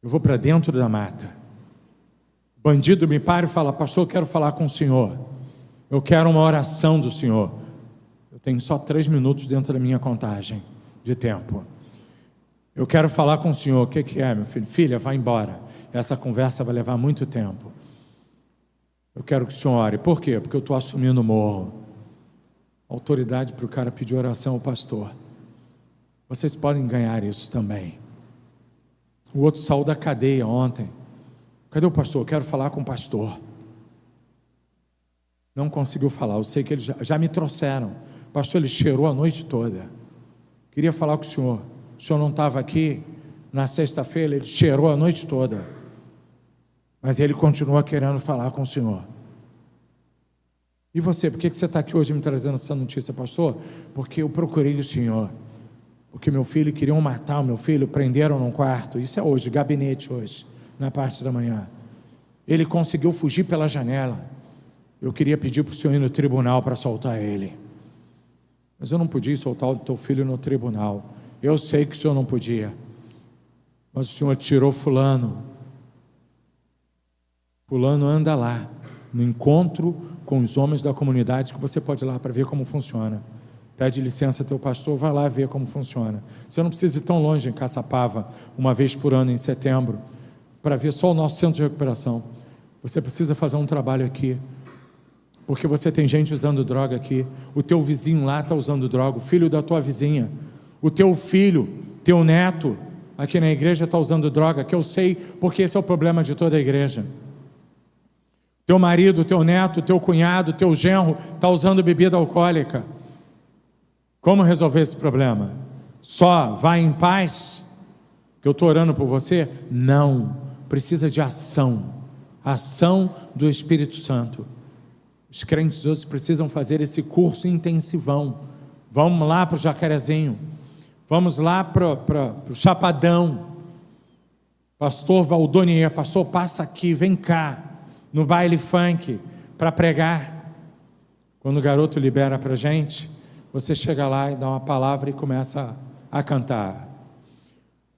Eu vou para dentro da mata. O bandido me para e fala: pastor, eu quero falar com o senhor, eu quero uma oração do senhor. Eu tenho só 3 minutos dentro da minha contagem de tempo. Eu quero falar com o senhor. O que é, meu filho? Filha, vai embora, essa conversa vai levar muito tempo. Eu quero que o senhor ore. Por quê? Porque eu estou assumindo o morro. Autoridade para o cara pedir oração ao pastor. Vocês podem ganhar isso também. O outro saiu da cadeia ontem. Cadê o pastor? Eu quero falar com o pastor. Não conseguiu falar. Eu sei que eles já me trouxeram. O pastor, ele cheirou a noite toda. Queria falar com o senhor. O senhor não estava aqui na sexta-feira, ele cheirou a noite toda. Mas ele continua querendo falar com o senhor. E você, por que você está aqui hoje me trazendo essa notícia, pastor? Porque eu procurei o senhor. Porque meu filho, queriam matar o meu filho, prenderam num quarto. Isso é hoje, gabinete hoje, na parte da manhã. Ele conseguiu fugir pela janela. Eu queria pedir para o senhor ir no tribunal para soltar ele. Mas eu não podia soltar o teu filho no tribunal. Eu sei que o senhor não podia. Mas o senhor tirou fulano. Fulano anda lá, no encontro com os homens da comunidade, que você pode ir lá para ver como funciona. Pede licença ao teu pastor, vai lá ver como funciona. Você não precisa ir tão longe em Caçapava, uma vez por ano em setembro, para ver só o nosso centro de recuperação. Você precisa fazer um trabalho aqui, porque você tem gente usando droga aqui. O teu vizinho lá está usando droga, o filho da tua vizinha, o teu filho, teu neto, aqui na igreja está usando droga, que eu sei, porque esse é o problema de toda a igreja. Teu marido, teu neto, teu cunhado, teu genro está usando bebida alcoólica. Como resolver esse problema? Só vai em paz, que eu estou orando por você? Não, precisa de ação. Ação do Espírito Santo. Os crentes hoje precisam fazer esse curso intensivão. Vamos lá para o Jacarezinho, vamos lá para o Chapadão. Pastor Valdonier, pastor, passa aqui, vem cá, no baile funk, para pregar. Quando o garoto libera para a gente, você chega lá e dá uma palavra e começa a cantar.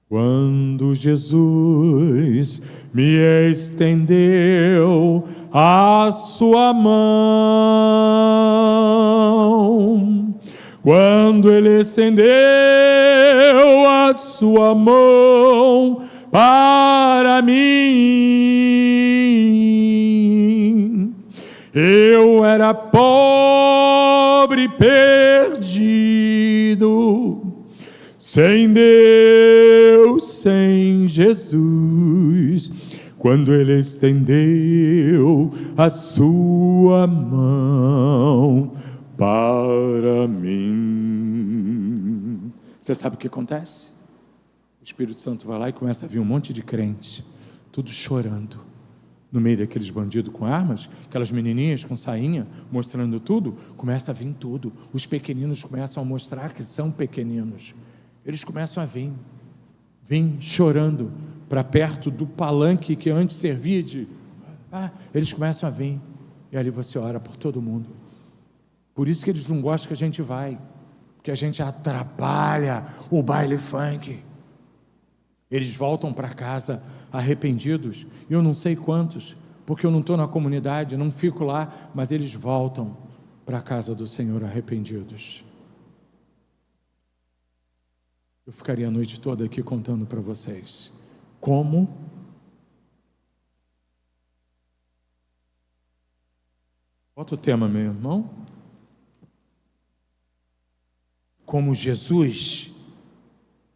Quando Jesus me estendeu a sua mão, quando Ele estendeu a sua mão para mim, eu era pobre e perdido, sem Deus, sem Jesus, quando Ele estendeu a sua mão para mim. Você sabe o que acontece? O Espírito Santo vai lá e começa a vir um monte de crente, tudo chorando, no meio daqueles bandidos com armas, aquelas menininhas com sainha, mostrando tudo, começa a vir tudo, os pequeninos começam a mostrar que são pequeninos, eles começam a vir chorando, para perto do palanque que antes servia de... eles começam a vir, e ali você ora por todo mundo. Por isso que eles não gostam que a gente vai, porque a gente atrapalha o baile funk. Eles voltam para casa arrependidos, e eu não sei quantos, porque eu não estou na comunidade, não fico lá, mas eles voltam para a casa do Senhor arrependidos. Eu ficaria a noite toda aqui contando para vocês como bota o tema, meu irmão. Como Jesus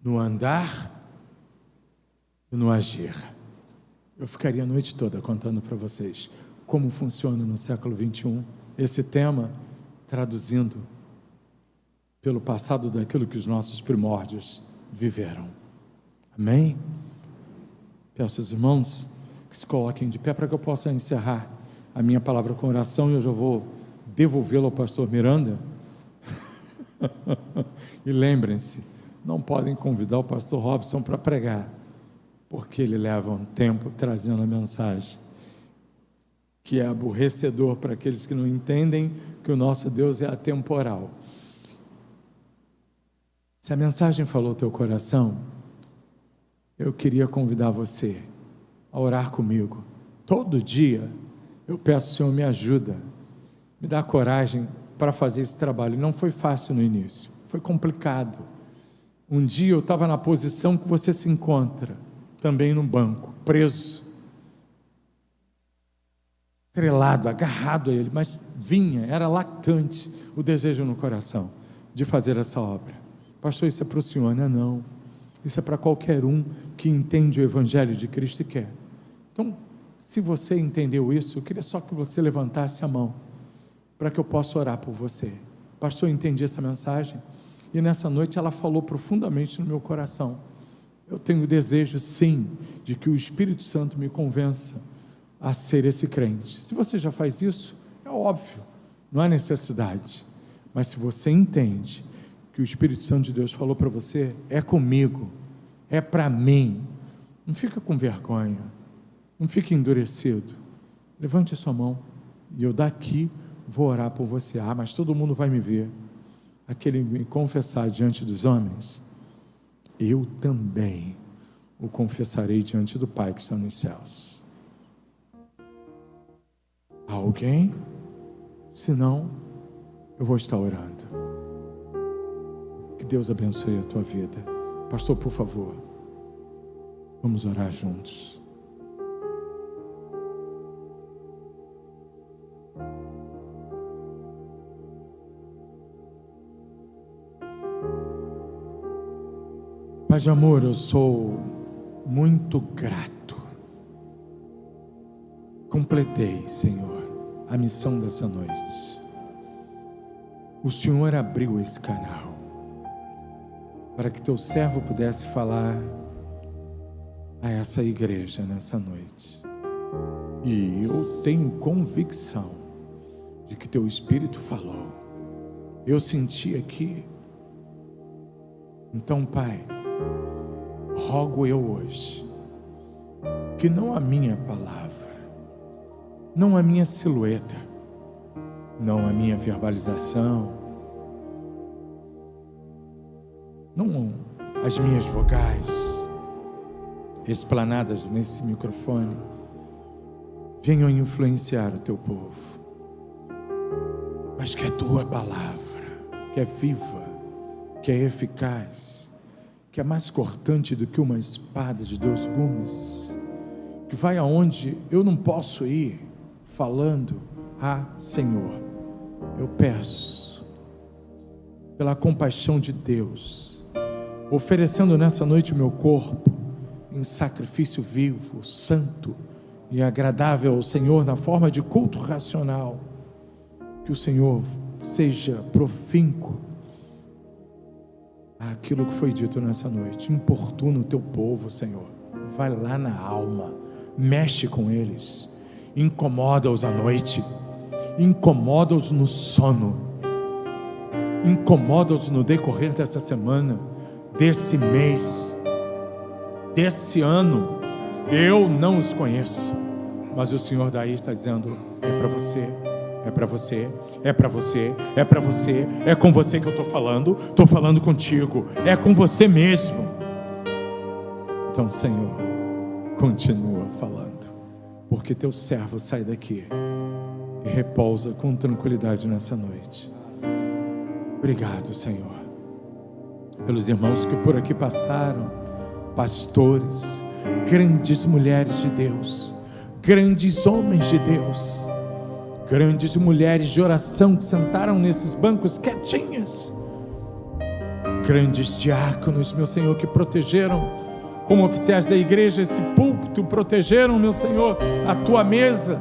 no andar e no agir. Eu ficaria a noite toda contando para vocês como funciona no século 21 esse tema, traduzindo pelo passado daquilo que os nossos primórdios viveram. Amém? Peço aos irmãos que se coloquem de pé para que eu possa encerrar a minha palavra com oração, e eu já vou devolvê-lo ao pastor Miranda. E lembrem-se, não podem convidar o pastor Robson para pregar, porque ele leva um tempo trazendo a mensagem, que é aborrecedor para aqueles que não entendem que o nosso Deus é atemporal. Se a mensagem falou ao teu coração, eu queria convidar você a orar comigo. Todo dia eu peço, Senhor, me ajuda, me dá coragem para fazer esse trabalho. Não foi fácil no início, foi complicado. Um dia eu estava na posição que você se encontra, também no banco, preso, trelado, agarrado a ele, mas era latente o desejo no coração de fazer essa obra. Pastor, isso é para o senhor, né? Não, isso é para qualquer um que entende o Evangelho de Cristo e quer. Então, se você entendeu isso, eu queria só que você levantasse a mão, para que eu possa orar por você. Pastor, eu entendi essa mensagem, e nessa noite ela falou profundamente no meu coração. Eu tenho o desejo, sim, de que o Espírito Santo me convença a ser esse crente. Se você já faz isso, é óbvio, não há necessidade. Mas se você entende que o Espírito Santo de Deus falou para você, é comigo, é para mim, não fica com vergonha, não fique endurecido. Levante a sua mão, e eu daqui vou orar por você. Mas todo mundo vai me ver. Aquele me confessar diante dos homens, eu também o confessarei diante do Pai que está nos céus. Alguém? Se não, eu vou estar orando. Que Deus abençoe a tua vida. Pastor, por favor, vamos orar juntos. Pai de amor, eu sou muito grato. Completei, Senhor, a missão dessa noite. O Senhor abriu esse canal para que teu servo pudesse falar a essa igreja nessa noite. E eu tenho convicção de que teu Espírito falou. Eu senti aqui. Então, Pai, rogo eu hoje que não a minha palavra, não a minha silhueta, não a minha verbalização, não as minhas vogais explanadas nesse microfone venham influenciar o teu povo, mas que a tua palavra, que é viva, que é eficaz, que é mais cortante do que uma espada de 2 gumes, que vai aonde eu não posso ir, falando: Senhor, eu peço, pela compaixão de Deus, oferecendo nessa noite o meu corpo, em sacrifício vivo, santo e agradável ao Senhor, na forma de culto racional, que o Senhor seja profíncuo aquilo que foi dito nessa noite. Importuna o teu povo, Senhor. Vai lá na alma, mexe com eles, incomoda-os à noite, incomoda-os no sono, incomoda-os no decorrer dessa semana, desse mês, desse ano. Eu não os conheço, mas o Senhor daí está dizendo: é para você, é para você, é para você, é para você, é com você que eu estou falando contigo, é com você mesmo. Então, Senhor, continua falando, porque teu servo sai daqui e repousa com tranquilidade nessa noite. Obrigado, Senhor, pelos irmãos que por aqui passaram, pastores, grandes mulheres de Deus, grandes homens de Deus, grandes mulheres de oração que sentaram nesses bancos quietinhas, grandes diáconos, meu Senhor, que protegeram como oficiais da igreja esse púlpito, protegeram, meu Senhor, a tua mesa,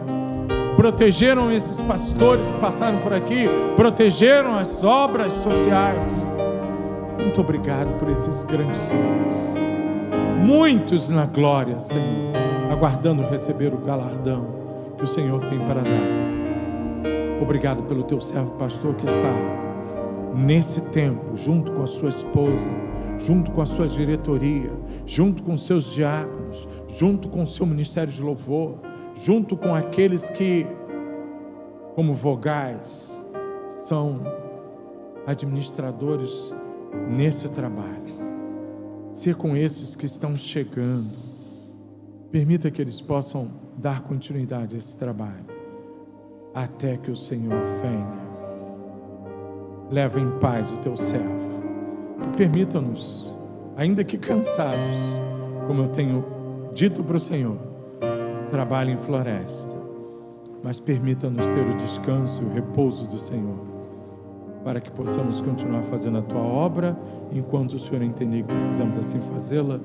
protegeram esses pastores que passaram por aqui, protegeram as obras sociais. Muito obrigado por esses grandes homens, muitos na glória, Senhor, aguardando receber o galardão que o Senhor tem para dar. Obrigado pelo teu servo pastor que está nesse tempo, junto com a sua esposa, junto com a sua diretoria, junto com os seus diáconos, junto com o seu ministério de louvor, junto com aqueles que, como vogais, são administradores nesse trabalho. Ser com esses que estão chegando, permita que eles possam dar continuidade a esse trabalho, até que o Senhor venha. Leva em paz o teu servo, e permita-nos, ainda que cansados, como eu tenho dito para o Senhor, trabalho em floresta, mas permita-nos ter o descanso e o repouso do Senhor, para que possamos continuar fazendo a tua obra, enquanto o Senhor entender que precisamos assim fazê-la.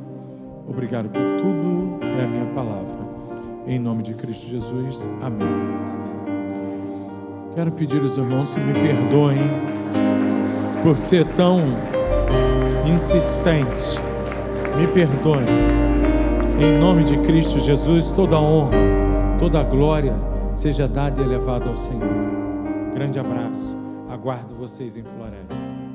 Obrigado por tudo, é a minha palavra, em nome de Cristo Jesus, amém. Quero pedir aos irmãos que me perdoem por ser tão insistente, me perdoem, em nome de Cristo Jesus. Toda a honra, toda a glória seja dada e elevada ao Senhor. Grande abraço, aguardo vocês em Floresta.